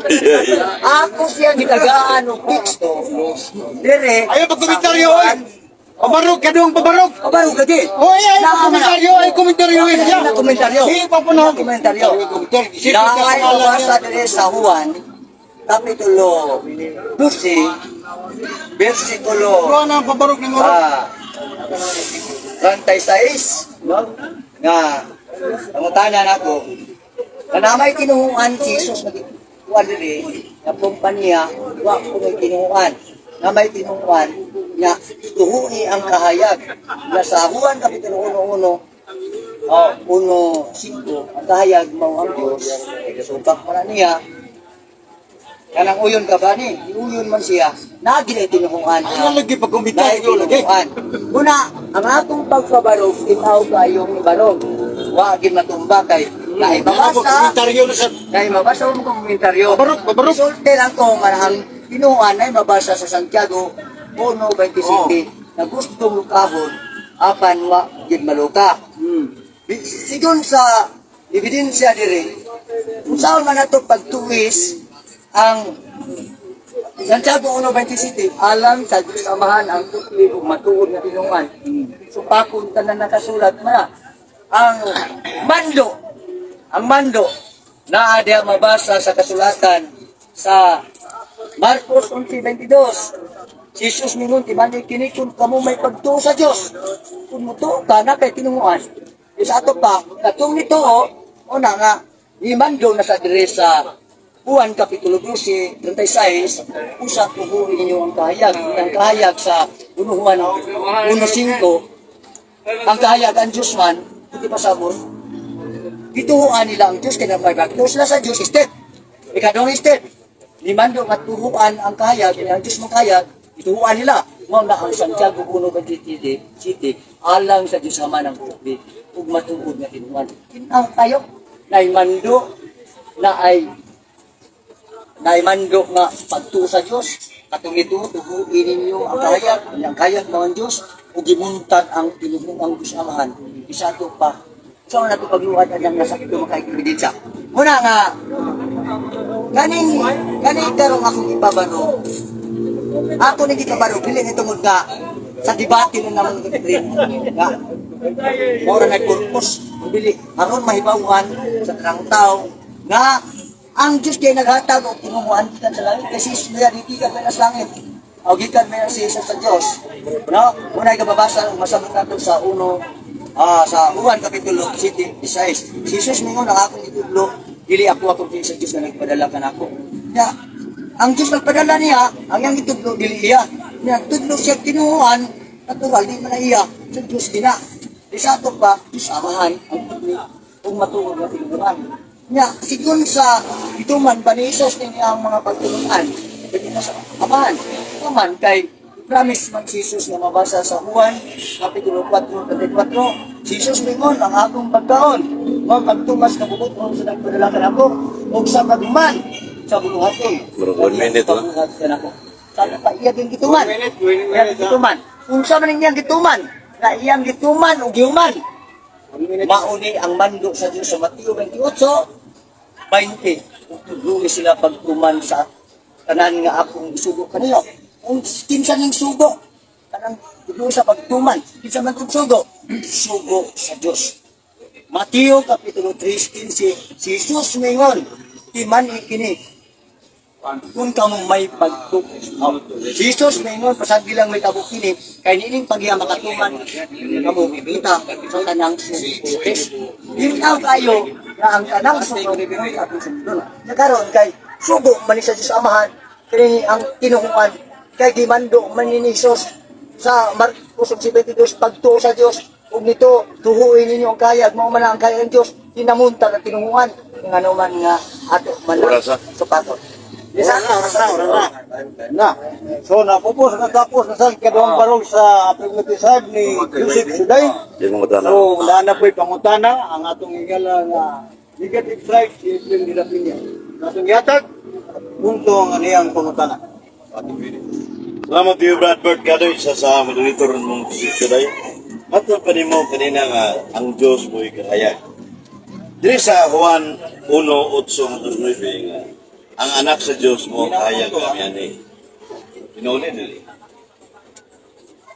Ako siya gitagaan o Kristo. Dire, Ayaw pagkomentaryo oy! Pabarog, kaduhang pabarog! kabarog ka di. Oy, ayaw komentaryo, ay komentaryo siya! Na komentaryo. Hindi pa po na Komentaryo. komentaryo. Na ay mabasa dire sa Juan, Kapitulo 12, versikulo Ano ang pabarog ng oras? 36, no? Nga, pangutanan ako, na may kinuhuan si Jesus na dire, na kumpanya, wa ko may kinuhuan, na may kinuhuan, nga tuhui ang kahayag. Na sa Juan Kapitulo 1:5, ang kahayag mao ang Diyos, ay kasubak man niya, kanang uyon ka ba ni? Uyon man siya, nagilay tinuhuan Ano lagi pagkomentaryo lagi? Una, ang atong pagpabarog, itaw kayong barog. Wagin matumba kay Ayaw mabasa, komentaryo na sa kay mabasa mo kong komentaryo. pabarog. Resulte lang ko nga ang tinuhuan ay mabasa sa Santiago 1:27 na gustong lukahon, apan wa gid maluka. Sigon sa ebidensya dire, kung saan man nato pagtuwis ang Santiago 1:27, alam sa Diyos Amahan ang tukli ug matuod na tinungan. Supakon tanan nakasulat na ang mando na ada mabasa sa kasulatan sa Marcos 11:22. Si Jesus mingon timani kini kun kamo may pagtuo sa Dios. Kun mutuo ka na kay tinunguan. Sa ato pa, katong nito una nga imando na sa dire sa Juan Kapitulo 12:36, usa tuhuin ninyo ang kahayag. Ang kahayag sa Juan 1:5, ang kahayag ang Diyos man, hindi pa sabon. Gituhuan nila ang Diyos, kaya may bagto sila sa Diyos, istet. Ikadong istet, limando at tuhuan ang kahayag, ang Diyos mong kahayag, gituhuan nila. Mao na ang Santiago 1:27, alang sa Diyos Ama ng Bukli, ug matuod nga tinuhan. Kinaw tayo, naimando na ay naimando nga pagtuo sa Diyos, katong ito, tuhuin ninyo ang kahayag ng Diyos, ug gimuntag ang tinuhang Diyos Amahan. Isa to pa, so na ito pagluwad ang nasa ito makaikibidensya. Muna nga, kaning karong akong ibabaro, ako nang ikabaro, bilin ito nga, sa debate na naman rin, nga, mora nagpurpos, bili, aron mahibawan sa tanang tao, nga ang Diyos kay naghatag o tinumuan kita sa langit kasi siya gikan man sa langit o gikan man si Jesus sa Diyos no unay kababasa og masabot nato sa sa Juan kapitulo 7:16 si Jesus mingon ang akong itudlo dili ako sa Diyos na nagpadala kanako nya ang Diyos nagpadala niya ang iyang itudlo dili iya nya tudlo siya tinuuan natural di man na iya sa Diyos gina di sa ato pa isamahan ang tudlo kung matuod na tinuuan nya sigun sa ituman ba ni Jesus niya ang mga pagtulungan pwede na sa amahan naman kay promise man si Jesus na mabasa sa Juan kapitulo 4:34 si Jesus mingon ang akong pagkaon mo pagtumas na bubot mo sa nagpadala kanako ug sa pagman sa buluhaton Murag 1 minute, no? sa paiyag yung gituman iyang gituman kung sa man niyang gituman na iyang gituman ug gihuman mauni ang mando sa Diyos sa Mateo 28:20 tuloy sila pagtuman sa tanan nga akong isugo kaniyo kung kinsa ning sugo kanang tuloy sa pagtuman kinsa man kung sugo sugo sa Diyos Mateo kapitulo 3:15 si Jesus mingon timan ikini kung kamo may pagtuman Jesus mingon pasag bilang may tabok kini kay nining paghiya makatuman kamo kita sa tanang sugo Ikaw kayo na ang tanang sugo sa ating sundo. Nagkaroon kay sugo man sa Diyos Amahan, kini ang tinuhuan, kay gimando man ni Jesus sa Marcos 22, pagtuo sa Diyos, ug nito, tuhuin ninyo ang kayag, mo man ang kayag ng Diyos, tinamunta na tinuhuan, nga naman nga ato man Orasa. sapatos. Na. So napupos na tapos na sa ikaduhang barog sa application ni Joseph Suday. Di mo matanaw. So naana po'y pangutana ang atong igala nga negative side si Efraim de la Piña. Atong yatag punto ang aniyang pangutana. Salamat iyo, Brad Bert Kadoy, sa moderator mong sityo dayo. Matod pa rin mo kanina nga ang Diyos mo'y kahayag. Diri sa Juan 1:8-9 nga ang anak sa Diyos mo kahayag kami ani. Pinuli dili.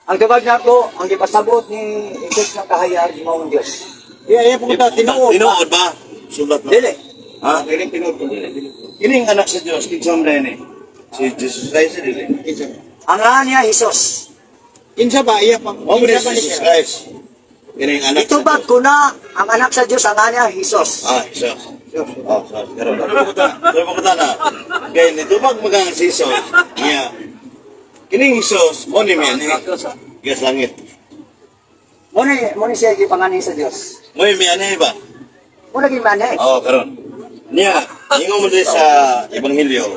Ang tawag na ko, ang ipasabot ni Jesus ng kahayag mo ang Diyos. Iya pumunta tinuod. Tinuod ba? Sulat mo. Dili. Ha? Dili tinuod. Kining anak sa Diyos, kinsam na ni. Si Jesus Christ dili. Ang nga niya, Jesus. Kinsa ba iya pa? O mo si Jesus Christ. Kining anak sa Itubag Diyos. ko na ang anak sa Diyos, ang nga niya, Jesus. Jesus. Oh, sorry. Karon. Pero na. Kaya nitubag magang si Jesus. Niya. Kining Jesus, mo ni man. Gas langit. Muna siya ipanganin sa Diyos. Mo mi ani ba? Muna gimana eh. Oh, karon. Niya, ingon mo din sa Ebanghelyo,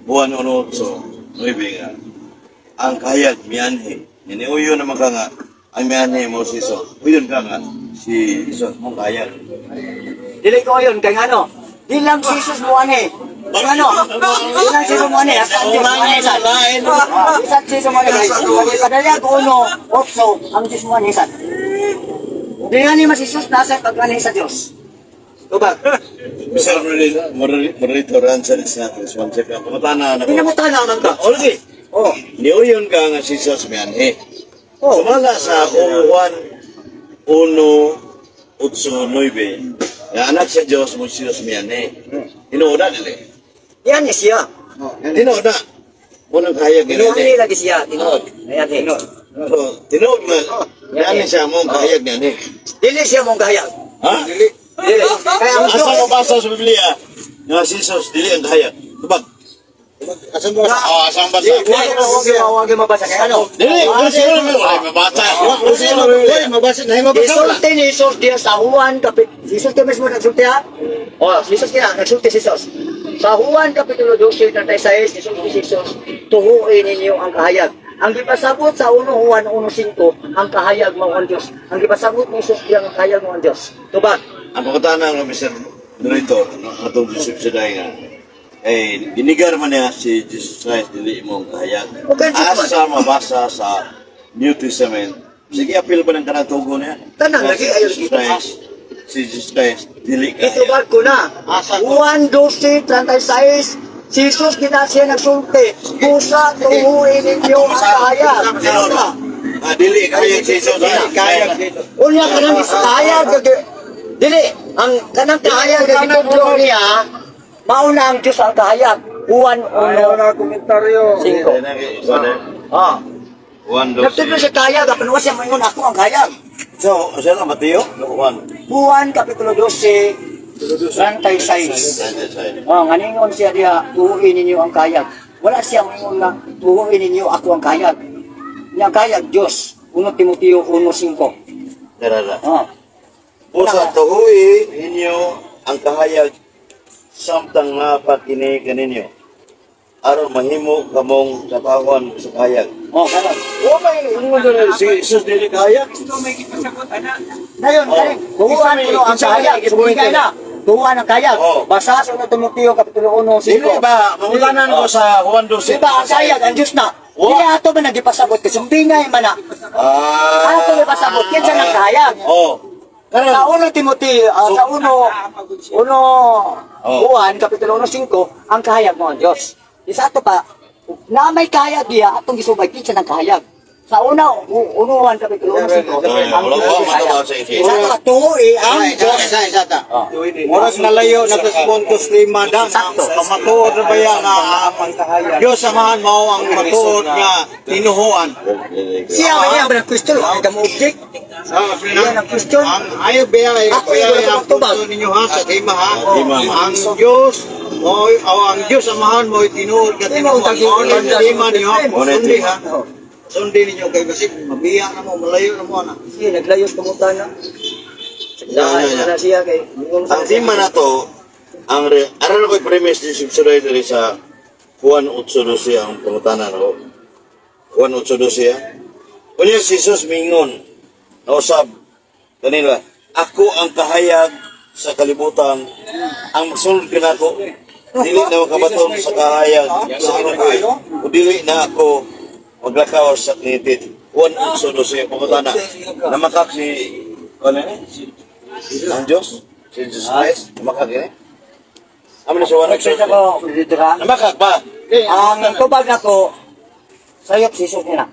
buwan 8:9 nga. Ang kahayag mianhi. Niniuyo naman ka nga ang mianhi mo si Jesus. Uyon ka nga si Jesus mong kahayag. Dili ko yun, kay ano? Di lang si Jesus mo ani. Kay ano? Di lang si Jesus mo ani. Asa ang Jesus mo ani sa lain. Isa si Jesus mo ani. Kaya padala ko uno, opso, ang Jesus mo ani sa. Di nga ni mas Jesus nasa pag-ani sa Diyos. Tubag. Mr. Moderator, answer is natin. So, check ang pumatana na ko. Pinamutan naman ka. Okay. Oh. Niuyon ka nga si Jesus mianhi. Oh. Sumala sa Juan 1:8-9 na anak sa Diyos mo si Jesus mianhi. Tinuoda dili. Yan niya siya. Tinuoda. Unang kahayag Tinuod ni. lagi siya. Tinuod. Ayan, tinuod. So, tinuod mo. Yan siya mong kahayag niya ni. Dili siya mong gayag. Ha? Dili. Kaya ang Asa Diyos. mo basa sa Biblia nga si Jesus dili ang kahayag. Tubag. Asan ba? Oh, asang basa. Huwag yung mabasa. Kaya ano? Dili, siguro mo ay mabasa. Uy, mabasa na mabasa. Isulti ni Jesus diya sa Juan kapit. Jesus ka mismo nagsulti ha? O, Jesus kina, nagsulti si Jesus. Sa Juan kapitulo 12:36, isulti si Jesus, tuhuin ninyo ang kahayag. Ang gipasabot sa 1 Juan 1:5, ang kahayag mo ang Diyos. Ang gipasabot ni Jesus diya ang kahayag mo ang Diyos. Tubag. Ang pagkatana ng Mr. Director, atong Joseph Siday nga, ginigar man niya si Jesus Christ, dili mong kahayag. Okay, Jesus. Asa mabasa sa New Testament, sige, apil ba ng kanatugo niya? Tanang lagi, Si ayaw Jesus dito. Christ, si Jesus Christ, dili kahayag. Itubag ko na. Juan 12:36, si Jesus kita siya nagsulti. Busa tuhuin ninyo ang kahayag. Dili kahayag si Jesus. Kahayag. Unya ka nang kahayag. Dili, ang kanang kahayag na gitudlo niya, Mauna ang Diyos ang kahayag. Juan 1:5. komentaryo. One, dos, Nagtudlo sa kahayag, kapag siya mayon ako ang kahayag. So, siya na, Mateo? Juan. Juan Kapitulo 12, 36. Nganingon siya diha, tuhuin ninyo ang kahayag. Wala siya mayon na, tuhuin ninyo ako ang kahayag. Ang kahayag, Diyos. 1 Timoteo 1:5. Darara. Oh. Usa tuhoy ninyo ang kahayag samtang nga pakini kaninyo. Aron mahimo kamong katawhan sa kahayag. Oh, kanan. O may si Jesus dili kahayag. Ngayon, tuhuan ko ang kahayag. Ibigay na. Tuhuan ang kahayag. Oh. Basa sa 1 Timoteo Kapitulo 1:5. Dili ba mangutanan ko sa Juan 12? Diba ang kahayag, ang Diyos na. Dili ato ba nagipasabot kasi bingay man na. Ato ba pasabot yan sa ng kahayag. Oh. Sa Karon 1 Timoteo, sa 1 Juan Kapitulo 1:5, ang kahayag mo ang Diyos. Isa ato pa, na may kahayag diya, atong gisubay kinsa ng kahayag. Sa Juan Kapitulo 1:5, ang wala Diyos ko ang kahayag. matawa sa isi. Isa ato pa, tuhoy ang Diyos. Murag nalayo na puntos 5 dan. Sakto. Pamatuod na ba yan na ang Diyos samahan mo ang matuod nga tinuhuan. Siya may ang question, ang damo object. Yan ang question. Ang ayaw biya Ako biya yung ang tubag. puso ninyo ha sa tima ha. Tima. Ang Diyos mo ang Diyos samahan mo tinuod ka Tima, tinuhuan. utang- Mo ni tima niyo Una, sundi tima. ha. Sundi ninyo kay kasi mabiya na mo malayo na mo na. Sige, naglayos kamutan na. Dahil na siya kay Ang tema na to, aral ko'y premise ni Sibsuray diri sa Juan 8:12 ang pangutanan ko. Juan 8:12 Unya si Jesus mingon, nausab kanila, ako ang kahayag sa kalibutan, ang magsunod kanako, dili na makabaton sa kahayag sa inukoy, o dili na ako maglakaw sa kinitit. Juan 8:12 pangutanan. Namakak si, ano ang Diyos? Si Jesus Christ? Namakag yun eh? Amin na siya wanak Nagsalita ko, Lidra. Namakag ba? Ang tubag ako, sayop si Jesus nila.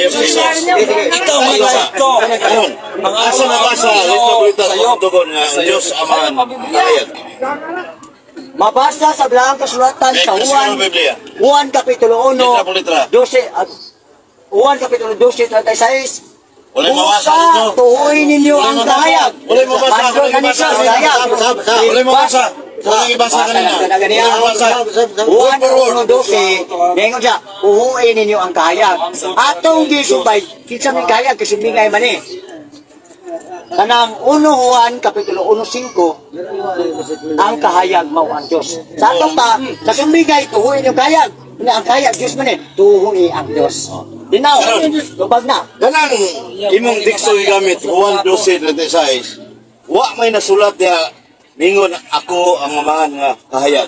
Ikaw may sakto. Ayun. Ang asa na basa, ito balita sa tugon nga ang Diyos Amahan. Ayun. Mabasa sa Blanang Kasulatan sa Sa Biblia. Juan Kapitulo 1, Litra po litra. 12, Juan Kapitulo 12, 36. Wala mabasa Usa, dito. tuhoy ninyo ang kahayag. Wala mabasa. Mandro kanisa sa kahayag. Wala mabasa. Wala ibasa kanina. Wala mabasa. Juan 1:12, ngayon siya, uhuin ninyo ang kahayag. Atong gisubay, kinsa may kahayag, kasi bingay man eh. Kanang 1 Juan Kapitulo 1:5, ang kahayag mao ang Diyos. Sa ato pa, sa sumbigay, tuhuin yung kahayag. Ang kahayag, Diyos man eh, tuhuin ang Diyos. Dinaw, lubag na. Kanang imong dikso gamit Juan 12:36. Wa may nasulat niya mingon ako ang mamahan nga kahayag.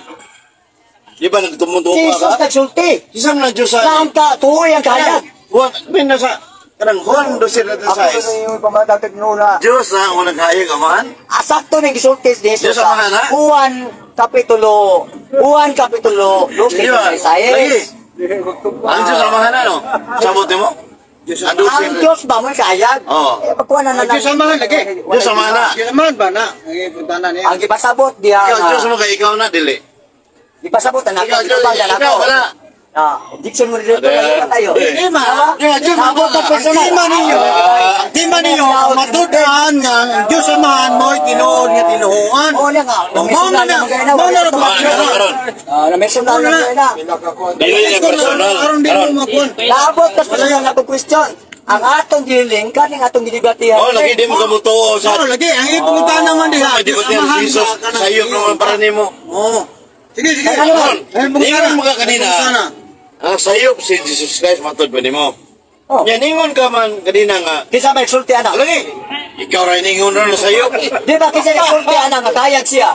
Di ba Si nagtumundo Jesus ka? nagsulti. Isang na Diyos sa Saan ka, tuhuin ang kahayag. Juan, may nasa kanang Juan Ako 12:36. yung pamatagtag nula. Diyos na ang unang kahayag amahan. Asakto ng gisulti ni Jesus Diyos ang mahal, ha? Juan Kapitulo 12, Di ba? Lagi. 36. Ang Diyos amahan ano? Sabot mo? Ang Diyos Ang Diyos ba mo kahayag? Oo. Pagkuha na na lang. Diyos samahan lagi. Diyos amahan na. Diyos samahan ba na? Ang puntanan niya. Ang ipasabot diya. Ikaw, Diyos mo kay ikaw na, dili. Ipasabot na Ikaw, natin. Diyos, Ipag na ikaw, wala. Diction mo dito na tayo. Di ma. Diyos, sabot ang personal. Tima ninyo. Tima ninyo. Ang matudahan nga ang Diyos samahan mo tinuod nga tinuhuan. Oo na nga. Mo na na. Mo na na. Karon. Na-mentional na na. Dili na personal. Aron din Karon. mo makuan. Naabot ka personal na question. Ang atong giling, kaning atong ginibatihan. Oh, lagi di mo kamutuo sa Ano lagi? Ang ipuntahan naman diha. Di ba tiyan si Jesus sa iyo naman para nimo? Oo. Sige, sige. Karon. Ayun, Ningon mo ka kanina. Ang sayop si Jesus Christ matod pa nimo. Oh. Yan ningon ka man kanina nga. Kisa may sulti anak. Lagi. Ikaw rin ningon na sayop. Di ba kisa may sulti anak nga kayag siya?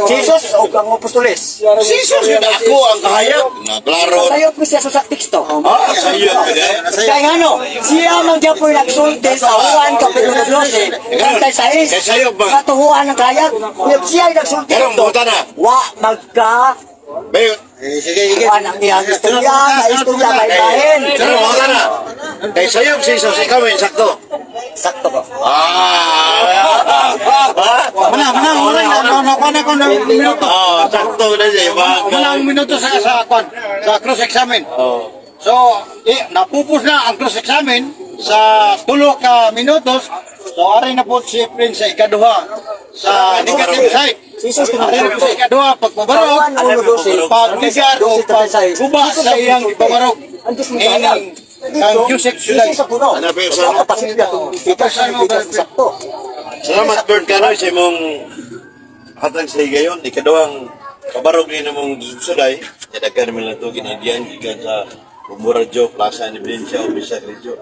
Jesus o ang apostoles. Jesus yun ako ang kahayag. Na klaro. Sayop ko siya sa teksto. Ah, sayop ka din. Kaya ano, siya magdiapoy nagsulti sa Juan Kapitulo 12, Kay 36. sayop ba? Katuhuan ng kayag. Siya ay nagsulti Karon ito. buta na. Wa magka Bayo, Sige. Kuan ang iyang istorya, na istorya bahin. Pero mga na. Kay sayop si Jesus, ikaw may sakto. Sakto ko. Mana ko ng minuto. Sakto na siya. Walang minuto sa cross examine. So, napupos na ang cross examine sa 10 ka minutos. So, aray na po si Prince sa ikaduha sa negative side. Jesus Aray na po sa ikaduha pagpabarog, pagligar o pagguba sa iyang ipabarog. Meaning, ang Joseph Sulay. Jesus sa puno. Ano pa yung sa- Kapasilya kung sakto. Salamat Bird Kanoy sa imong hatang sa higayon. Ikaduhang kabarog ni namong suday. Yadagan naman lang ito ginadiyan. Gikan sa Buradyo, Plaza Evidencia, Obisa Gridyo.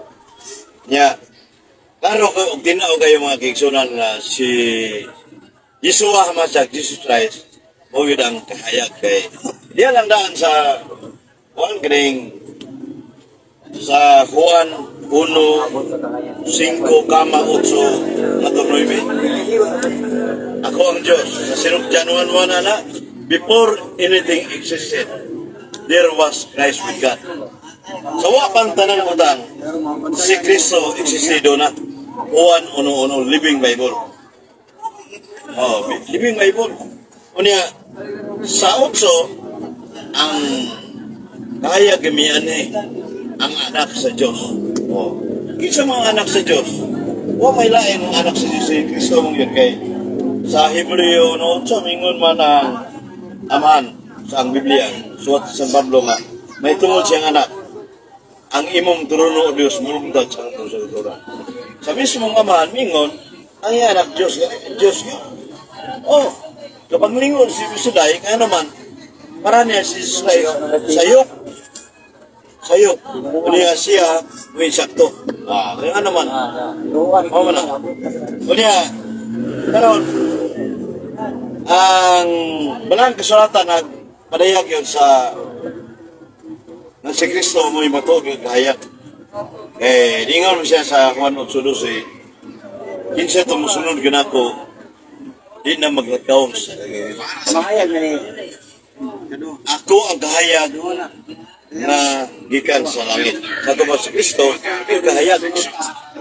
Nya, klaro ko, tinao kayo mga kiksunan na si Yeshua Hamasyak, Jesus Christ, o yun ang kahayag kay. Diyan lang daan sa Juan Gring, sa Juan 1, 5, 8, at 9. Ako ang Diyos. Sa sinukjan 1:1 na, before anything existed, there was Christ with God. Sa wapang tanang utang, si Kristo existido na. Juan 1:1, Living Bible. Living Bible. Unya, sa 8, ang kaya gamian ang anak sa Diyos. Kinsa mga anak sa Diyos? May lain ang anak sa Diyos si Kristo mong yun kay. Sa Hebreo 8, mingon man ang amahan sa ang Biblia, suwat sa San Pablo nga, may tungod siyang anak. Ang imong trono o Diyos, mulungtad sa ang tusuturan. Sa mismong amahan, mingon, ang anak Diyos yun. Kapag lingon si Suday, nga naman, para niya si Suday, sayok. Unya siya, may sakto. Kaya naman. Unya, karon ang balang kasulatan nagpadayag yun sa na si Kristo mo'y matog yung kahayag. Lingaw mo siya sa Juan 8:12. Kinsa itong musunod yun ako, di na maglakaw sa Mahayag na ni. ako ang kahayag na gikan sa langit. Sa tuwa si Kristo, yung kahayag.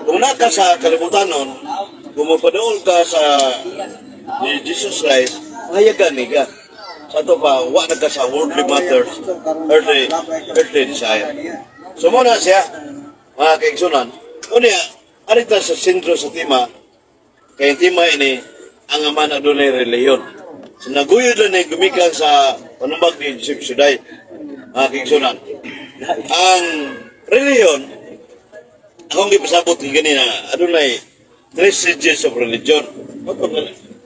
Kung naka sa kalibutan nun, kung mapadool ka sa ni Jesus Christ, mahayagan ni ka. Sa ito pa, wala ka sa worldly matters, earthly desire. So muna siya, mga kaigsunan, unya, arita sa sentro sa tima, kaya tima ini, ang ama na doon ay reliyon. So naguyod lang na gumikan sa panumbag ni Joseph Suday, mga kaigsunan. Ang reliyon, akong ipasabot ng ganina, ano na 3 stages of religion.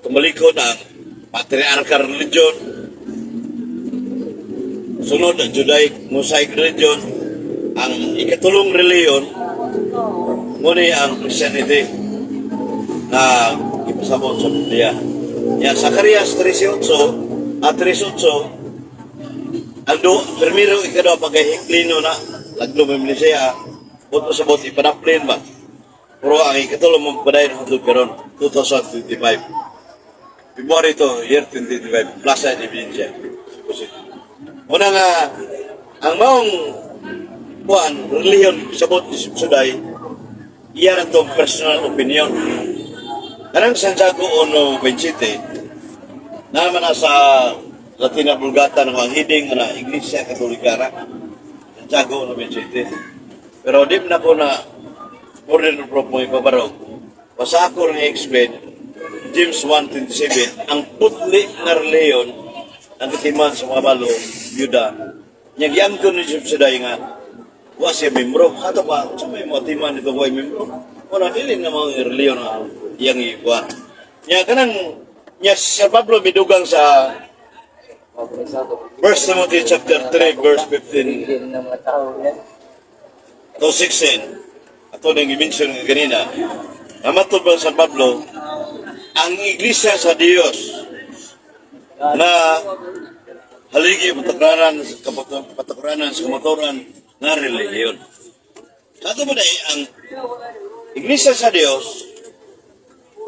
Tumalikod ang patriarchal religion, sunod ang Judaic Mosaic religion, ang ikatulong reliyon, ngunit ang Christianity na ipasabot sa Biblia. Yan, Zacarias 13:8 at 13:8, aldo, primero ikadaw pagkahiklino na, laglo memlisya, buto sa bot, ipanaplin ba? Pero ang ikatulong magpadayon hatod karon 2025. February to, year 2025, Plaza Evidencia. Una nga, ang maong reliyon sa bot ni Suday, iyan itong personal opinion. Karang Santiago 1:27, naman na sa Latina Vulgata ng mga hiding na Iglesia Katolikana, Santiago 1:27. Pero di na ko na order proof mo ipabarog. Basta ako rin i-explain, James 1:27, ang putli na reliyon ang katiman sa mga balo, Yuda, niyagyan ko ni Joseph Suday nga, wa siya membro. Sa ito pa, sa may mga timan ito huwag membro. Wala, ilin na mga reliyon na iyang iwan. Niya, kanang, niya, Sir Pablo bidugang sa 1 Timothy chapter 3, verse 15 to 16. Ito nang i-mention nga ganina. Namatod ba San Pablo, ang iglesia sa Diyos na haligi patakranan sa kamaturan na reliyon. Sa ito mo na ang iglesia sa Diyos,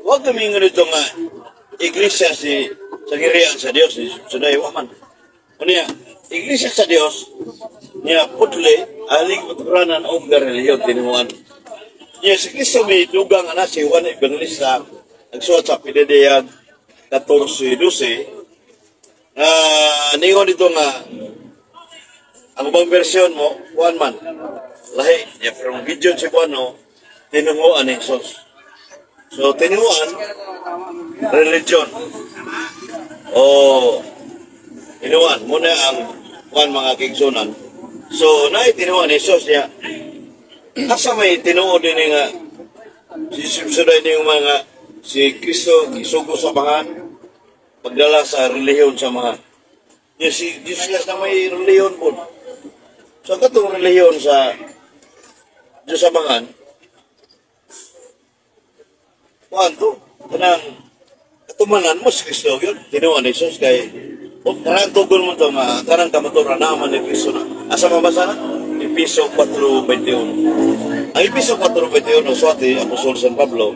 huwag kami nga nito nga iglesia sa girian sa Diyos, sa dayo man. Kunya, Iglesia sa Dios niya putli aling maturanan o reliyon tinuan. Niya si Kristo may dugang anak si Juan Evangelista nagsuot sa pinadayag 14:12 ningon dito nga ang ubang version mo Juan man lahi niya pero video si Juan no tinunguan ni Jesus. So tinunguan religion o tinuan muna ang kuan mga kigsunan. So na tinuan ni Jesus niya. Asa may tinuod din nga si sibsuday ning mga si Kristo isugo sa bahan pagdala sa relihiyon sa mga. Niya si Jesus na may relihiyon po. So katong relihiyon sa Diyos sa bahan. Kuan to kanang tumanan mo si Kristo yun. Tinuan ni Jesus kay karang tugon mo ito nga, karang kamaturan naman ni Kristo na. Asa mabasa na? Episo 4:21. Ang Episo 4:21, suwati, Apostol San Pablo,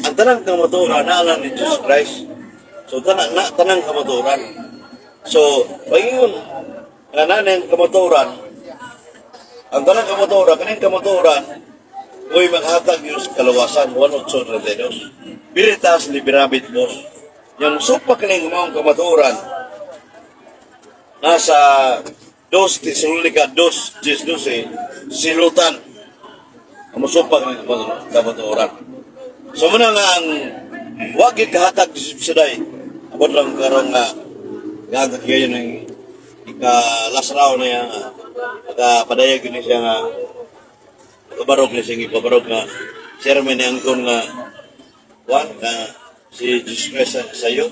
ang tanang kamaturan na alam ni Jesus Christ. So, tanang kamaturan. So, pag-iyon, nananang kamaturan, ang tanang kamaturan, kaning kamaturan, huwag makahatag yung kalawasan, 1:8. Veritas liberabit mos. Yung supa kaning mga kamaturan, nasa 2 Tesalonica 2:12 silutan ang musupag ng kamatuoran. So muna nga ang wagit kahatag siday abot lang karong nga gagat kayo ng ikalasraw na yan pagkapadayag ni siya nga kabarog ni siya ipabarog nga sermon ang kun nga wan nga si Jesus Christ sa iyo.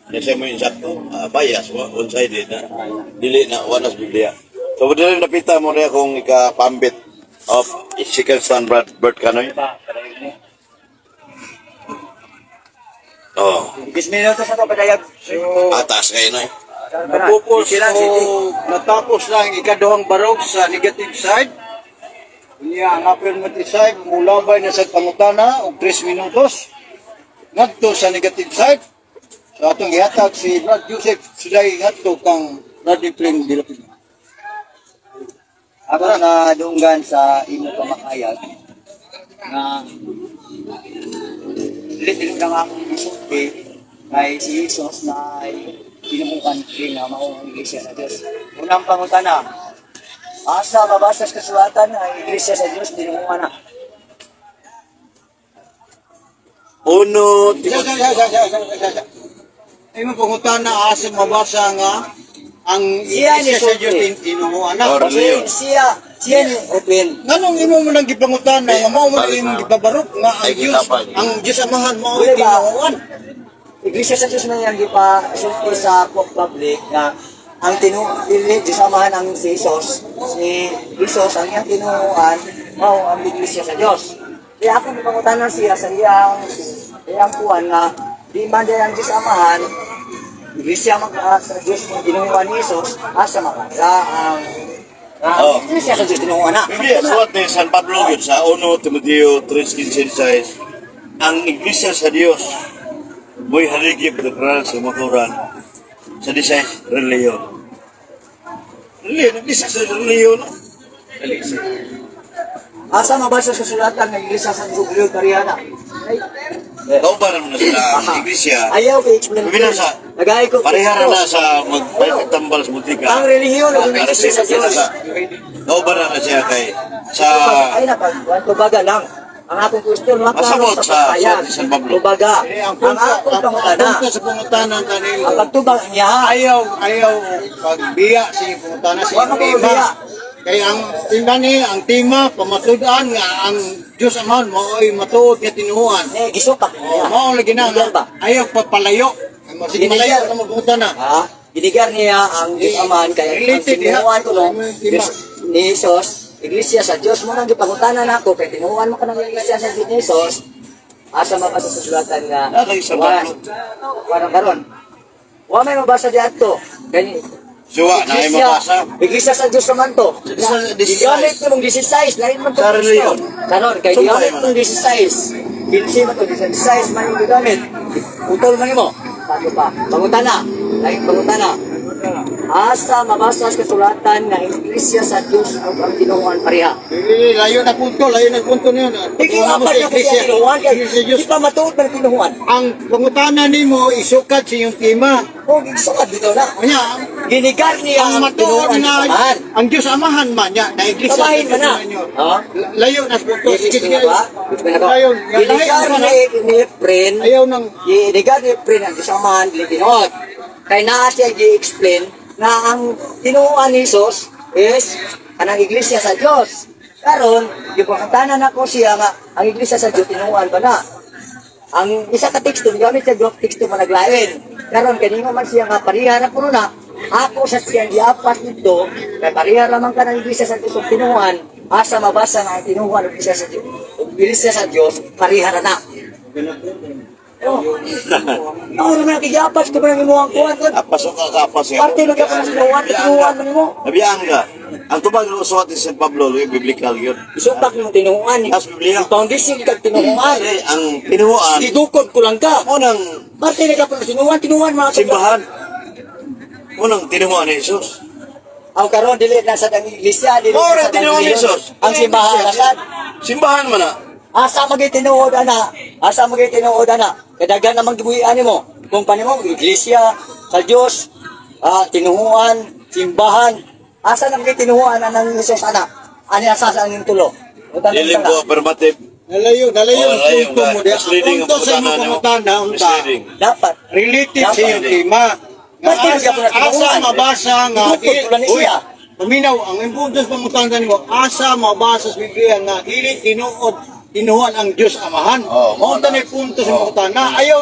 Yan siya mo yung sakto, bias, one-sided na, dili na, wanas Biblia. So, dili napita mo rin akong ikapambit of second son, Bert Canoy. Oh, 10 minutos na ito, padayag. atas kayo na eh. Napupos o natapos na ang ikaduhang barog sa negative side. Niya ang affirmative side, mulabay na sa pangutana o 3 minutos. Nagto sa negative side. So atong ihatag si Brad Joseph sila'y ihatag kang Brad Efrain Dilapid. Ako na dunggan sa imo kamakayag na litin lang akong isulti kay si Jesus na pinumukan rin na maong iglesia sa Diyos. Unang pangutana, asa mabasa sa kasulatan ay iglesia sa Diyos, pinumukan na. Uno, Imo pangutan na asa mabasa nga ang Siya ni isa sa Diyos Sulti. tinuho Or anak. reliyon. Siya ni Open. Nganong imo mo nang gipangutan na nga mao mo imong gipabarok nga ang Ay, Diyos gitapal. ang Diyos amahan mao Wala ba? tinuhoan. Iglesia sa Diyos na yan, di pa sulti sa public na ang samahan ang si Jesus ang iyang tinuuan, mao ang iglesia sa Diyos. Kaya ako pangutanan siya sa iyang kuwan nga, di man din ang Diyos amahan, iglesia sa Diyos ang tinuuan ni Jesus, asa makasa ang iglesia sa Diyos tinuuan na. Biblia, suwat ni San Pablo yun sa 1 Timoteo 3:15, ang iglesia sa Diyos mo'y haligip na karal sa maturan sa disay reliyon. Reliyon, iglesia sa reliyon. Asa mabasa sa sulatan ng iglesia sa Jubileo Tariana? Kaubaran mo na sila ang iglesia. Ayaw kay explain. Binasa. Nagay ko. Parehara na sa magpapitambal sa mutika. Ang relihiyon ng Para iglesia sa Diyos. Kaubaran na siya kay sa Ay na tubaga lang. Ang akong question Masabot maklaro sa pagpapayag. San Pablo. Tubaga. Ang Ang akong pangutana. punto sa pangutanan kanimo. Ang pagtubag niya. Ayaw pagbiya sa iyong pangutana sa Wala iyong mo tema. biya. Kaya ang tindani, ang tema, pamatudan nga ang Diyos amahan mo ay matuod nga tinuhuan. Gisupak O, niya. mao lagi na Ginigar ba? ayaw papalayo. Sige malayo na magpangutana. Ginigar niya ang Diyos Amahan kaya ang Related, tinuuan ko lang Diba? ni Jesus, iglesia sa Diyos mo nang gipangutanan ako kaya tinuuan mo ka ng iglesia sa Diyos ni Jesus. Asa mabasa sa sulatan nga Lagi sa Pablo. Warang karon. Wa may mabasa diadto. Kani Suwa na ay mabasa. iglesia sa Diyos naman to. Sa 16. Digamit mo mong 16, lain man to. Sa reliyon. Karon kay Sumpay digamit man. mong 16. Kinsi man to 16 man yung gigamit. Utol man mo. Sabi pa, pangutana. Lain pangutana. asa mabasa sa kasulatan nga iglesia sa Dios ug ang tinuan pareha. Layo na punto niyo. Ikaw apat na kasi tinuan kay di pa matuod man tinuan. Ang pangutana nimo isukat sa iyong tema. O gisukad dito na. Kanya, Ginigar niya ang ang matuod tinuan na samahan. ang Diyos Amahan man niya na iglesia. Kabahin man na. Ha? Layo na sa punto. Sige Sige, ba? Layo. Ginigar ni Efren. Ayaw ng Ginigar ni Efren ang samahan dili tinuod. Kay naa siya gi-explain na ang tinuan ni Jesus is anang iglesia sa Dios. Karon, gipangutanan ako siya nga ang iglesia sa Dios tinuan ba na? Ang isa ka teksto gamit sa Dios teksto managlain. Karon kanino man siya nga pareha na puno na ako sa siya giapas nito kay pareha ramang ka ng iglesia sa Dios ug tinuan asa mabasa nga ang tinuan ug iglesia sa Dios. Ug iglesia sa Dios pareha na. Oh. Ako naman nakigiapas ko ba ng imuhang kuwan ko? Pasok ka kapas yan. Parte na ka pa sa tinuan mo nimo. Nabiyaan ka. Ang tubag ng usuat ni St. Pablo, yung biblical yun. Isupak mo tinuan. As Biblia. Ang foundation kag tinuan. Eh, ang tinuan, Idukod ko lang ka. unang Parte na ka pa tinuan mga simbahan. Unang tinuan ni Jesus. Ang karon dili na sa dang iglesia, dili Oo, na sa tinuan ni Jesus. Ang simbahan na sad. Simbahan man na. Asa magay tinuod ana? Asa magay tinuod ana? Kadagan namang gibuhian nimo. Kung panimo iglesia sa Dios, tinuhuan, simbahan. Asa nang tinuhuan ang Jesus ana? Ani asa sa aning tulo? Dili po affirmative. nalayo Oh, ang punto mo. misleading ang Punto sa imong pangutana unta. Misleading. Dapat Related sa iyong tema. Nga Bakit asa, ka po na asa mabasa nga Idukod ko lang ni siya. paminaw ang importance pangutana nimo asa mabasa sa Biblia nga dili tinuhan ang Dios Amahan. Mao ta ni punto sa pangutana. Ayaw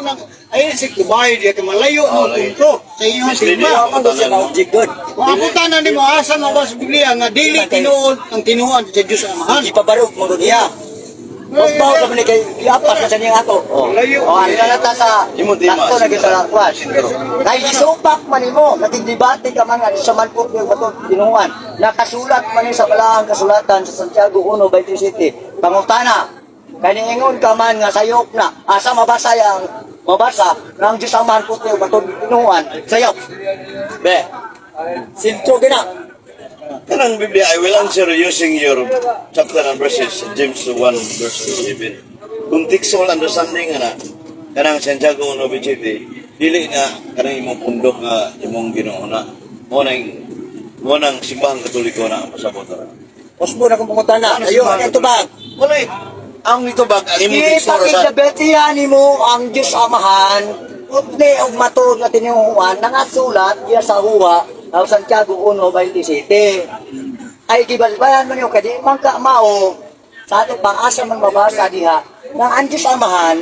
si kubay di ka malayo ang punto sa iyong Misleading tema. ang ang siya na object good. Kung ang pangutana nimo asa mabasa sa Biblia nga dili tinuhan sa Dios Amahan. Ipabarog mo niya. Mas bawo ka man kay iapas na sa niyang ato. Layo. O ano na ta sa Imo timas. sakto na sa kwan. Kay isupak man nimo, nagdebate ka man nga sa manput ng bato tinuan. Nakasulat man ni sa balahang kasulatan sa Santiago 1:27. Pangutana, kaniingon ka man nga sayop na asa mabasa ng Diyos ang manput ng bato tinuan. Sayop. Be. Sintro gina. Kanang Biblia, I will answer using your chapter and verses, James 1 verse 7. Contextual understanding na kanang Santiago 1:27, dili na kanang imong pundok nga imong Ginoo na mo nang simbahan katoliko na pasabot na. Osbo na kung pangutana. Ayo, ito ba? Wala ang ito bag ang imong tekstura sa Ipakigabetihan mo ang Diyos Amahan, utli og matod na tinuhuan, nangasulat diya sa huwa, sa Santiago 1:27. Ay gibalbayan man yung kadi man ka mao sa ating pang-asa man mabasa diha ng ang Diyos Amahan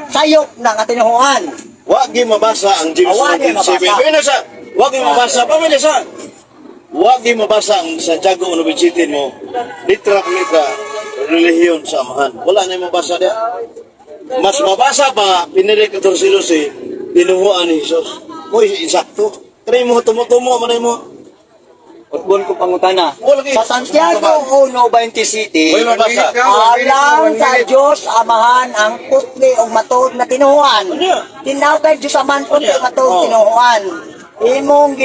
sayop na nga tinuhuan. wa gi mabasa ang James Wa gi 1:7. mabasa. Pero sa wa gi mabasa pamilya sa wa gi mabasa ang Santiago 1:27 mo litra relihiyon sa amahan. Wala na mabasa dia. Mas mabasa pa pinili ka si Lucy tinuhuan ni Jesus. Moy insakto. Kaya mo tumutumo man mo. Utbon ko pangutana. Wala gi. Sa Santiago 1:27, Moy mabasa. alang sa Diyos Amahan ang putli o matod na tinuhuan. Tinawag Diyos Amahan putli o matod tinuhuan. Imong